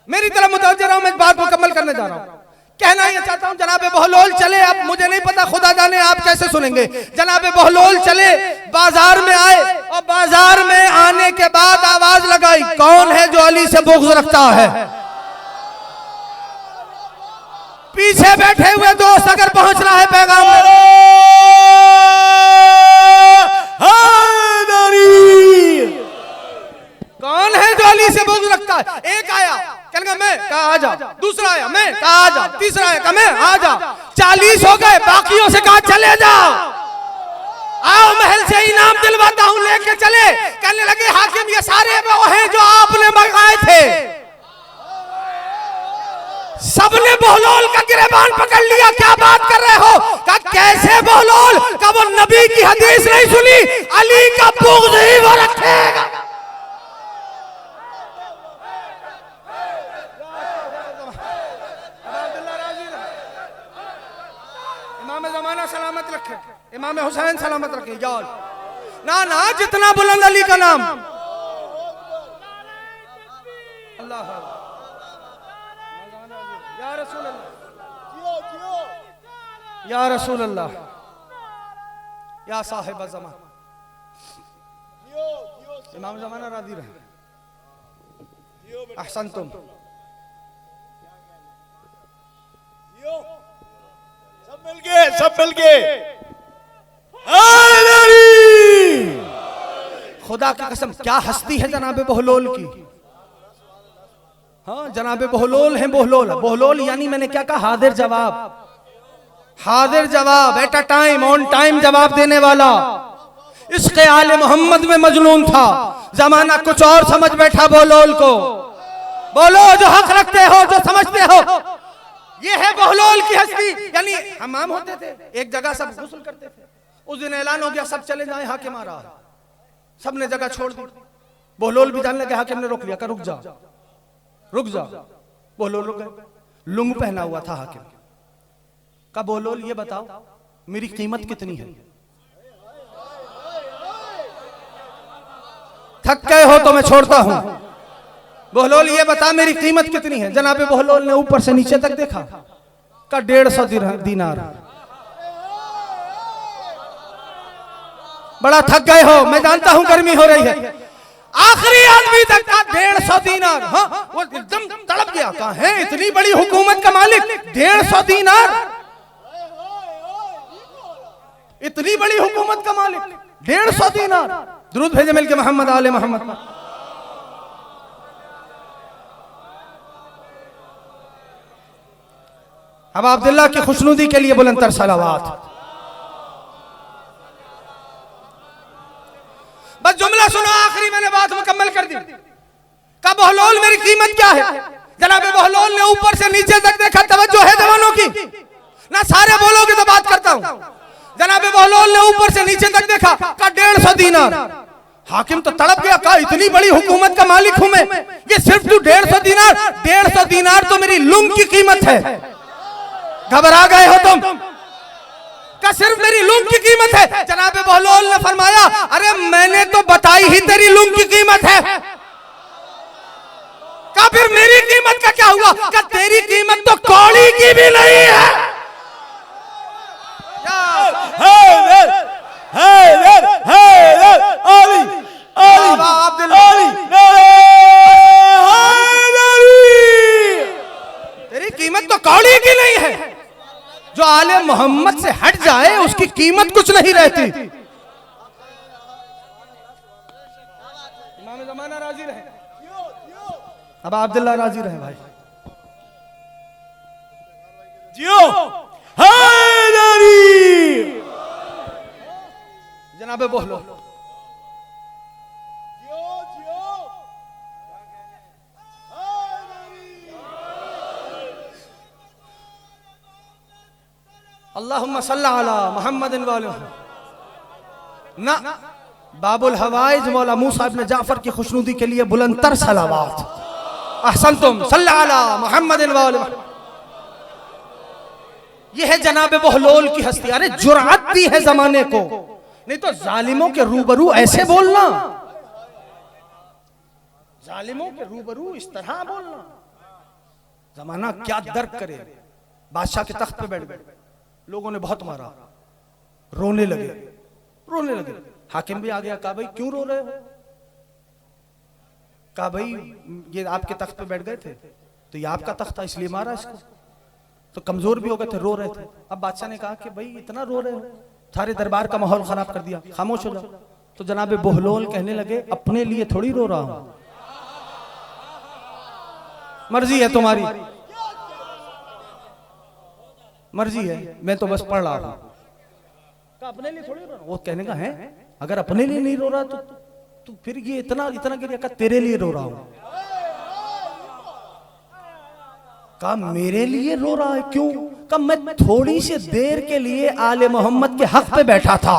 मेरी तरफ मुतवज्जो रहो, मैं बात मुकम्मल करने जा रहा हूं। कहना ये चाहता हूं, जनाबे बहलोल चले, अब मुझे नहीं पता, खुदा जाने आप कैसे सुनेंगे। जनाबे बहलोल चले, बाजार में आए, और बाजार में आने के बाद आवाज लगाई, कौन है जो अली से बुग़्ज़ रखता है। पीछे बैठे हुए दोस्त अगर पहुंच रहा है पैगाम कौन है जो अली से बुग़्ज़ रखता है। एक आया, कहने मैं, कहा आ जा। दूसरा आया, मैं, कहा आ जा। तीसरा आया, कहा मैं, आ जा। 40 हो गए, बाकियों से कहा चले जाओ, आओ महल से इनाम दिलवाता हूं, लेके चले। कहने लगे हाकिम ये सारे वो हैं जो आपने मंगाए थे। सबने बहलोल का गिरबान पकड़ लिया, क्या बात कर रहे हो। कहा कैसे बहलोल, का वो नबी की हदीस नहीं सुनी, अली का बुग़्ज़ ही वो रखेगा। इमाम ज़माना सलामत रखे, इमाम हुसैन सलामत रखे। यार ना ना, जितना बुलंद अली का नाम। अल्लाह या रसूल अल्लाह, या रसूल अल्लाह, या साहिब ज़मान। इमाम ज़माना राज़ी रहे। अहसनतुम। हैदरी। खुदा की कसम क्या हस्ती है जनाबे बहलोल की। हाँ जनाबे बहलोल है। बहलोल बहलोल यानी मैंने क्या कहा, हाजिर जवाब। हाजिर जवाब, at a time, on time जवाब देने वाला। इसके आले मोहम्मद में मजनून था, जमाना कुछ और समझ बैठा बहलोल को। बोलो जो हक रखते हो, जो समझते हो। ये है बहलोल की हस्ती। यानी हमाम होते थे, एक जगह सब गुस्ल करते थे। उस दिन ऐलान हो गया सब चले जाएं, हाकिम आ रहा। सबने जगह छोड़ दी। बहलोल भी जानने के हाकिम ने रोक लिया, का रुक जा रुक जा। बहलोल रुक गए। लुंग पहना हुआ था हाकिम का। बहलोल ये बताओ मेरी कीमत कितनी है? थक गए हो तो मैं छोड़ता हूं। बहलोल ये बता मेरी कीमत कितनी है? जनाबे बहलोल ने ऊपर से नीचे तक देखा, का 150 दीनार। बड़ा थक गए हो, मैं जानता हूं गर्मी हो रही है। आखिरी आदमी तक का 150 दीनार। हाँ वो एकदम तड़प गया, कहा है इतनी बड़ी हुकूमत का मालिक 150 दीनार, इतनी बड़ी हुकूमत का मालिक 150 दीनार। दुरूद भेजे मिल के मोहम्मद आले मोहम्मद। अब अब्दुल्लाह की खुशनुदी के लिए बुलंदतर सलावात। बस जुमला सुनो, आखिरी मैंने बात मुकम्मल कर दी। का बहलोल मेरी कीमत क्या है? जनाबे बहलोल ने ऊपर से नीचे तक देखा। तवज्जो है जवानों की, ना सारे बोलोगे तो बात करता हूं। जनाबे बहलोल ने ऊपर से नीचे तक देखा, का 150 दीनार। हाकिम तो तड़प गया, का इतनी बड़ी हुकूमत का मालिक हूं मैं, ये सिर्फ तू 150 दीनार? 150 दीनार तो मेरी लुंग की कीमत है। घबरा गए हो तुम? का सिर्फ मेरी लुंग की कीमत है? जनाबे बहलोल ने फरमाया, अरे मैंने तो बताई ही तेरी लुंग की कीमत है। का फिर मेरी कीमत का क्या हुआ? का तेरी कीमत तो कौड़ी की भी नहीं है। हैदर हैदर हैदर अली अली अली हैदरी। तेरी कीमत तो कौड़ी की नहीं है। जो आले मोहम्मद से हट जाए उसकी कीमत कुछ नहीं रहती। इमाम ज़माना राजी रहे। अब अब्दुल्लाह राजी रहे भाई। जियो हैदरी। जनाबे बोलो अल्लाहुम्मा सल्ला अला मुहम्मदिन व आलिहि। ना बाबुल हवाइज मौला मूसा इब्न जाफर की खुशनुदी के लिए बुलंदतर सलावात। अहसनतुम सल्ला अला मुहम्मदिन व आलिहि। यह है जनाबे बहलोल की हस्ती। अरे जुर्अत दी है जमाने को, नहीं तो जालिमों के रूबरू ऐसे बोलना, जालिमों के रूबरू इस तरह बोलना। जमाना क्या दर्द करे। बादशाह के तख्त पे बैठ गए, लोगों ने बहुत मारा, रोने लगे रोने लगे। हाकिम भी आ गया, कहा भाई क्यों रो रहे हो? कहा भाई ये आपके तख्त पे बैठ गए थे तो ये आपका तख्त था इसलिए मारा इसको। तो कमजोर भी हो गए थे, रो रहे थे। अब बादशाह ने कहा कि भाई इतना रो रहे हो, सारे दरबार का माहौल खराब कर दिया, खामोश हो जाओ। तो जनाबे बहलोल कहने लगे अपने लिए थोड़ी रो रहा हूं, मर्जी है तुम्हारी, मर्जी है, मैं तो बस पढ़ रहा हूं। अपने लिए थोड़ी रो रहा। वो कहने का है अगर अपने लिए नहीं रो रहा तो फिर ये इतना इतना गिर का तेरे लिए रो रहा हूं। कहा मेरे लिए रो रहा है क्यों? कहा मैं थोड़ी सी देर के लिए आले मोहम्मद के हक पे बैठा था।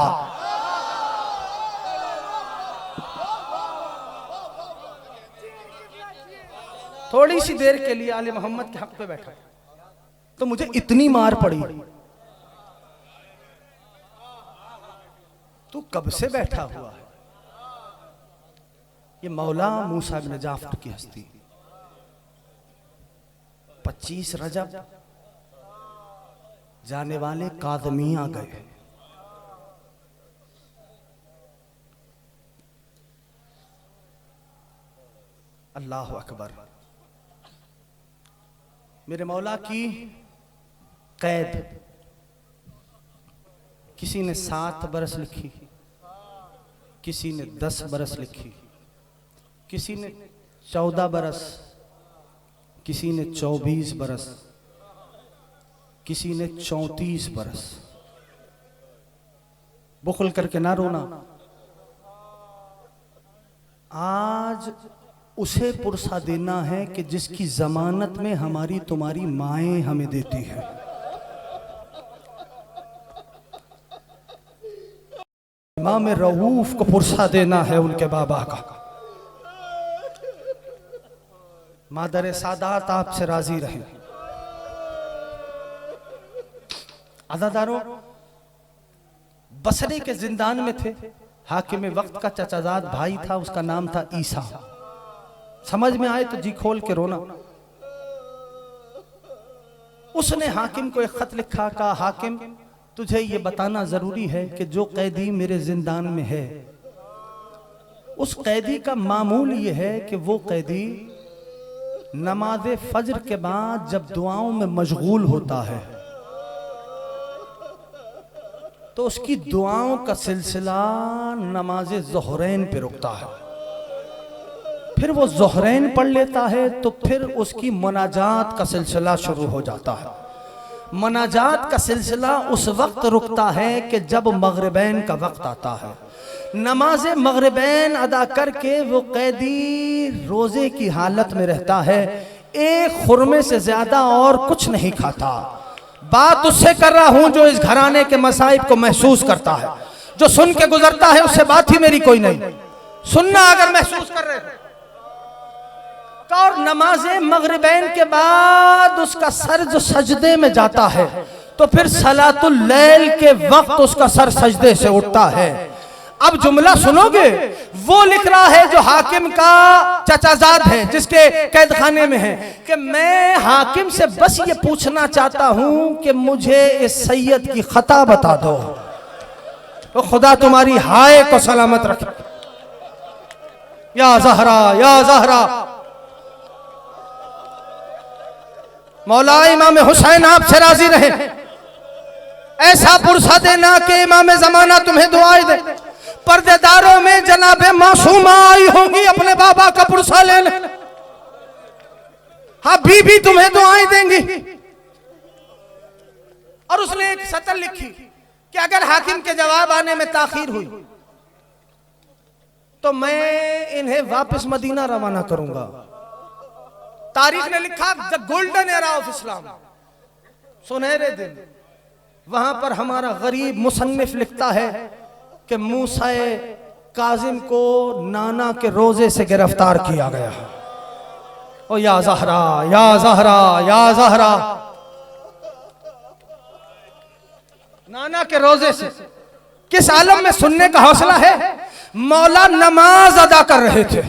थोड़ी सी देर के लिए आले मोहम्मद के हक पे बैठा तो मुझे इतनी मार पड़ी। तू कब से बैठा हुआ है? ये मौला मूसा इब्न जाफर की हस्ती। 25 रजब जाने वाले कादमिया गए। अल्लाह अकबर। मेरे मौला की कैद किसी ने 7 बरस लिखी, किसी ने 10 बरस लिखी, किसी ने 14 बरस, किसी ने 24 बरस, किसी ने 34 बरस। बुखल करके ना रोना। आज उसे पुरसा देना है कि जिसकी जमानत में हमारी तुम्हारी माएं हमें देती है। इमाम रऊफ को पुरसा देना है उनके बाबा का। मादर सादात आपसे राजी रहे। अज़ादारों, बसरे के जिंदान में थे, हाकिम वक्त का चचाजाद भाई था, उसका नाम था ईसा। समझ में आए तो जी खोल के रोना। उसने हाकिम को एक खत लिखा, कहा हाकिम तुझे ये बताना जरूरी है कि जो कैदी मेरे जिंदान में है, उस कैदी का मामूल ये है कि वो कैदी नमाज फज्र के बाद जब दुआओं में मशगूल होता है तो उसकी दुआओं का सिलसिला नमाज ज़ोहरैन पे रुकता है। फिर वो ज़ोहरैन पढ़ लेता है तो फिर उसकी मुनाजात का सिलसिला शुरू हो जाता है। मुनाजात का सिलसिला उस वक्त रुकता है कि जब मगरिबैन का वक्त आता है। नमाज मगरिबैन अदा करके वो कैदी रोजे की हालत में रहता है, एक खुरमे से ज्यादा और कुछ नहीं खाता। बात उससे कर रहा हूं जो इस घराने के मसाइब को महसूस करता है, जो सुन के गुजरता है, उससे बात ही मेरी कोई नहीं। सुनना अगर महसूस कर रहे हो तो। और नमाज मगरिबैन के बाद उसका सर जो सजदे में जाता है तो फिर सलातुल लैल के वक्त उसका सर सजदे से उठता है। अब जुमला सुनोगे, वो लिख रहा है जो हाकिम का चचाजाद है, जिसके कैद खाने में है, कि मैं हाकिम से बस ये पूछना चाहता हूं कि मुझे इस सैयद की खता बता दो, तो खुदा तुम्हारी हाय को सलामत रखे। या ज़हरा, या ज़हरा। मौला इमाम हुसैन आपसे राजी रहे। ऐसा पुरसा देना कि इमाम ज़माना तुम्हें दुआएं दे। पर्देदारों में जनाबे मासूमा आई होंगी अपने बाबा का पुरसा लेने। हाँ, बीबी तुम्हें दुआएं देंगी। और उसने एक सतर लिखी कि अगर हाकिम के जवाब आने में ताखीर हुई तो मैं इन्हें वापस मदीना रवाना करूंगा। तारीख ने लिखा the golden era of Islam, सुनहरे दिन। वहां पर हमारा गरीब मुसन्निफ लिखता है कि मूसा काजिम को नाना के रोजे से गिरफ्तार किया गया। ओ या ज़हरा, या ज़हरा, या ज़हरा। नाना के रोजे से किस आलम में सुनने का हौसला है। मौला नमाज अदा कर रहे थे,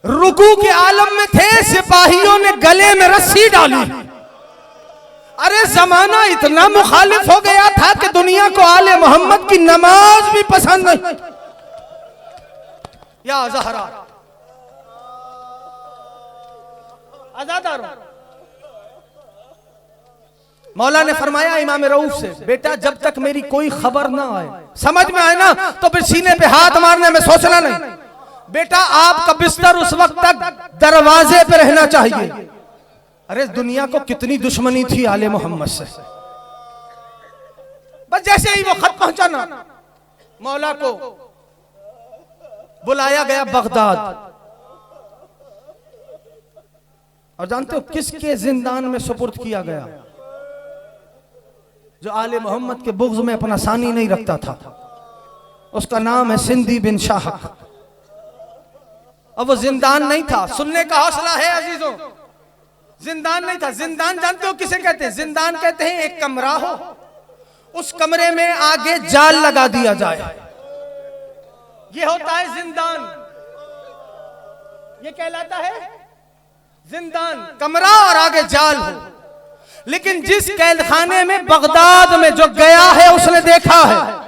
रुकू के आलम में थे, सिपाहियों ने गले में रस्सी डाली। अरे जमाना इतना मुखालिफ हो गया था कि दुनिया को आले मोहम्मद की नमाज भी पसंद नहीं। या ज़हरा। आज़ादारों, मौला ने फरमाया इमाम रऊफ से, बेटा जब तक मेरी कोई खबर ना आए, समझ में आए ना, तो फिर सीने पे हाथ मारने में सोचना नहीं। बेटा आपका बिस्तर उस वक्त तक दरवाजे पे रहना चाहिए। अरे दुनिया को कितनी दुश्मनी थी आले मोहम्मद से। बस जैसे ही वो खत पहुंचा ना, मौला को बुलाया गया बगदाद। और जानते हो किसके जिंदान में सुपुर्द किया गया? जो आले मोहम्मद के बुग़्ज़ में अपना सानी नहीं रखता था, उसका नाम है सिंधी बिन शाहक। अब वो जिंदान नहीं था, सुनने का हौसला है अजीजों, जिंदान नहीं था। जिंदान जानते हो किसे कहते हैं? जिंदान कहते हैं एक कमरा हो, उस कमरे में आगे जाल लगा दिया जाए, ये होता है जिंदान। ये कहलाता है जिंदान, कमरा और आगे जाल हो। लेकिन जिस कैद खाने में बगदाद में जो गया है उसने देखा है,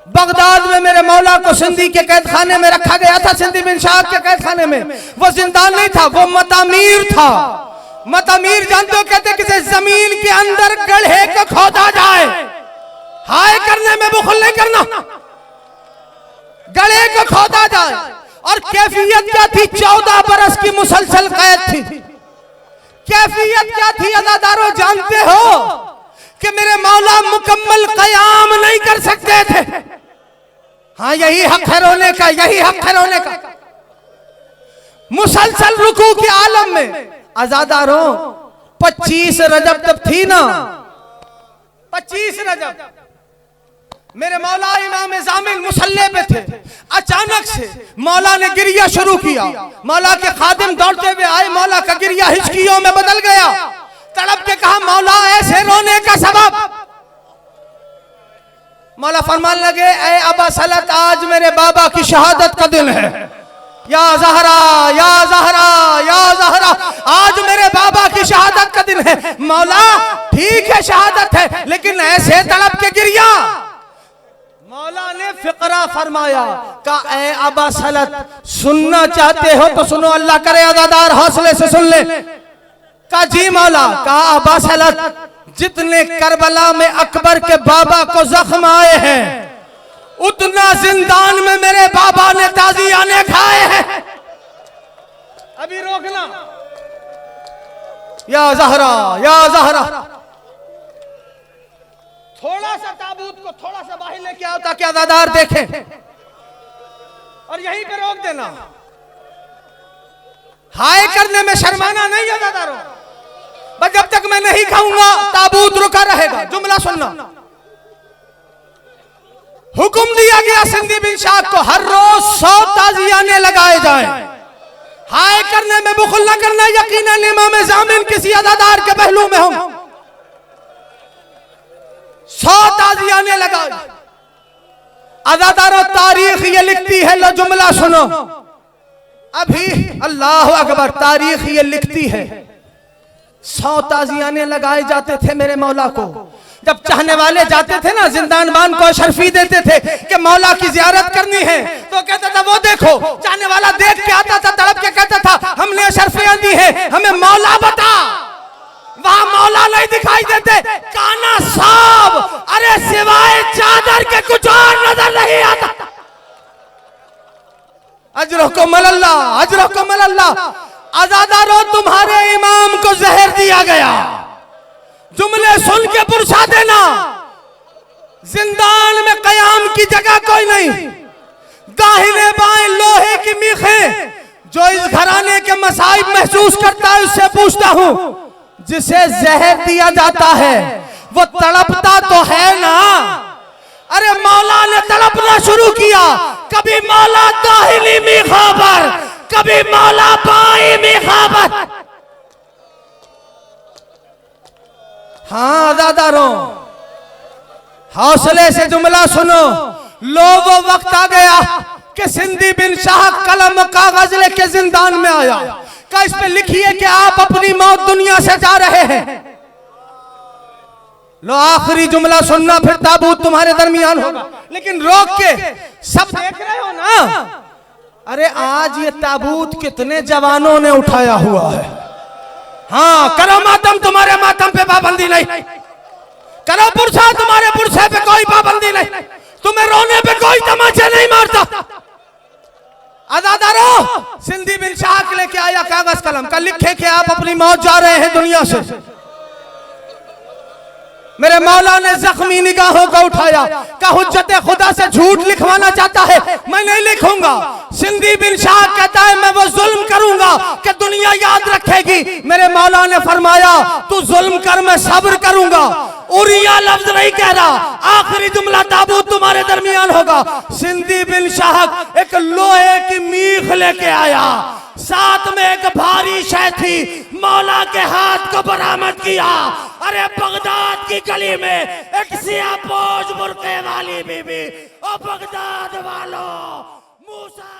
बगदाद में मेरे मौला को सिंधी के कैद खाने में रखा गया था, सिंधी बिन शाह के कैद खाने में। वो जिंदान नहीं था, वो मतामीर था। मतमीर जानते हो, कहते किसी जमीन के अंदर गड्ढे को खोदा जाए, हाय करने में बुखल नहीं करना, गड्ढे को खोदा जाए। और कैफियत क्या थी? 14 बरस की मुसलसल कैद थी। कैफियत क्या थी अदादारों जानते हो कि मेरे मौला मुकम्मल कयाम नहीं कर सकते थे। हाँ, यही हक है रोने का, यही हक है रोने का। मुसलसल रुकू के आलम में आजादारों 25 रजब तब थी ना, 25 रजब मेरे मौला इमाम ज़ामिन मुसल्ले पे थे। अचानक से मौला ने गिरिया शुरू किया। मौला के खादिम दौड़ते हुए आए, मौला का गिरिया हिचकियों में बदल गया। तड़प के कहा, मौला ऐसे रोने का सबब? मौला फरमान लगे, ऐ अबा सलत, आज मेरे बाबा की शहादत का दिन है। या ज़हरा, या ज़हरा, या ज़हरा, आज मेरे बाबा की शहादत का दिन है। मौला ठीक है शहादत है, लेकिन ऐसे तड़प के गिरिया। मौला ने फिक्रा फरमाया, कहा ऐ अबा सलत, सुनना चाहते हो तो सुनो, अल्लाह करे अज़ादार हौसले से सुन ले। कहा जी मौला। कहा अबा सलत, जितने करबला में अकबर के बाबा को जख्म आए हैं, उतना जिंदान में मेरे बाबा ने ताजियाने खाए हैं। अभी रोकना। या ज़हरा, या ज़हरा, थोड़ा सा ताबूत को थोड़ा सा बाहर लेके आओ ताकि अज़ादार देखें, और यहीं पे रोक देना। हाय करने में शर्माना नहीं अज़ादारों, बस जब तक मैं नहीं खाऊंगा ताबूत रुका रहेगा। जुमला सुनना। हुक्म दिया गया सिंधी बिन शाह को हर रोज 100 ताजियाने लगाए जाए। हाय करने में बुखल न करना, यकीनन इमाम ज़ामिन किसी अज़ादार के पहलू में हों। 100 ताजियाने लगाए। अज़ादारों तारीख ये लिखती है, लो जुमला सुनो। अभी अल्लाह अकबर, तारीख ये लिखती है 100 ताजियाने लगाए जाते थे मेरे मौला को। जब चाहने वाले जाते थे ना, जिंदानबान को शर्फी देते थे कि मौला की जियारत करनी है, तो कहता था वो देखो। चाहने वाला देख के आता था, तड़प के कहता था हमने शर्फियां दी है, हमें मौला बता। वहां मौला नहीं दिखाई देते, काना साहब, अरे सिवाय चादर के कुछ और नजर नहीं आता। अजरको मल्ला, अजरको मल्ला। अज़ादारों, तुम्हारे इमाम को जहर दिया गया। जुमले सुन के पुरसा देना। जिंदान में कयाम की जगह कोई नहीं। दाहिने बाएं लोहे की मीखें। जो इस घराने के मसाइब महसूस करता है उससे पूछता हूं, जिसे जहर दिया जाता है वो तड़पता तो है ना? अरे मौला ने तड़पना शुरू किया। कभी मौला दाहिनी मीखा पर, कभी मौला बाई मीखा पर। हाँ अज़ादारों, हौसले से जुमला सुनो। लो वो वक्त आ गया कि सिंधी बिन शाह कलम कागज लेके जिंदान में आया। का इस पे लिखिए कि आप अपनी मौत दुनिया से जा रहे हैं। लो आखिरी जुमला सुनना, फिर ताबूत तुम्हारे दरमियान होगा। लेकिन रोक के सब देख रहे हो ना। अरे आज ये ताबूत कितने जवानों ने उठाया हुआ है। हाँ करो मातम, तुम्हारे मातम पे पाबंदी नहीं। करो पुरसा, तुम्हारे पुरसे पे कोई पाबंदी नहीं। तुम्हें रोने पे कोई तमाचे नहीं मारता। अज़ादारों, सिंधी बिन शाह लेके आया कागज कलम का, लिखे कि आप अपनी मौत जा रहे हैं दुनिया से। मेरे मौला ने जख्मी निगाहों को उठाया, का हुज्जत खुदा से झूठ लिखवाना चाहता है, मैं नहीं लिखूंगा। सिंधी बिन शाह कहता है मैं वो जुल्म करूंगा कि दुनिया याद रखेगी। मेरे मौला ने फरमाया तू जुल्म कर, मैं सब्र करूंगा। उरिया लफ्ज नहीं कह रहा। आखिरी जुमला ताबूत तुम्हारे दरमियान होगा। सिंधी बिन शाह एक लोहे की मीख लेके आया, साथ में एक भारी शय थी। मौला के हाथ को बरामद किया। अरे बगदाद की गली में एक सियापोश बुर्के वाली बीबी, ओ बगदाद वालों, मूसा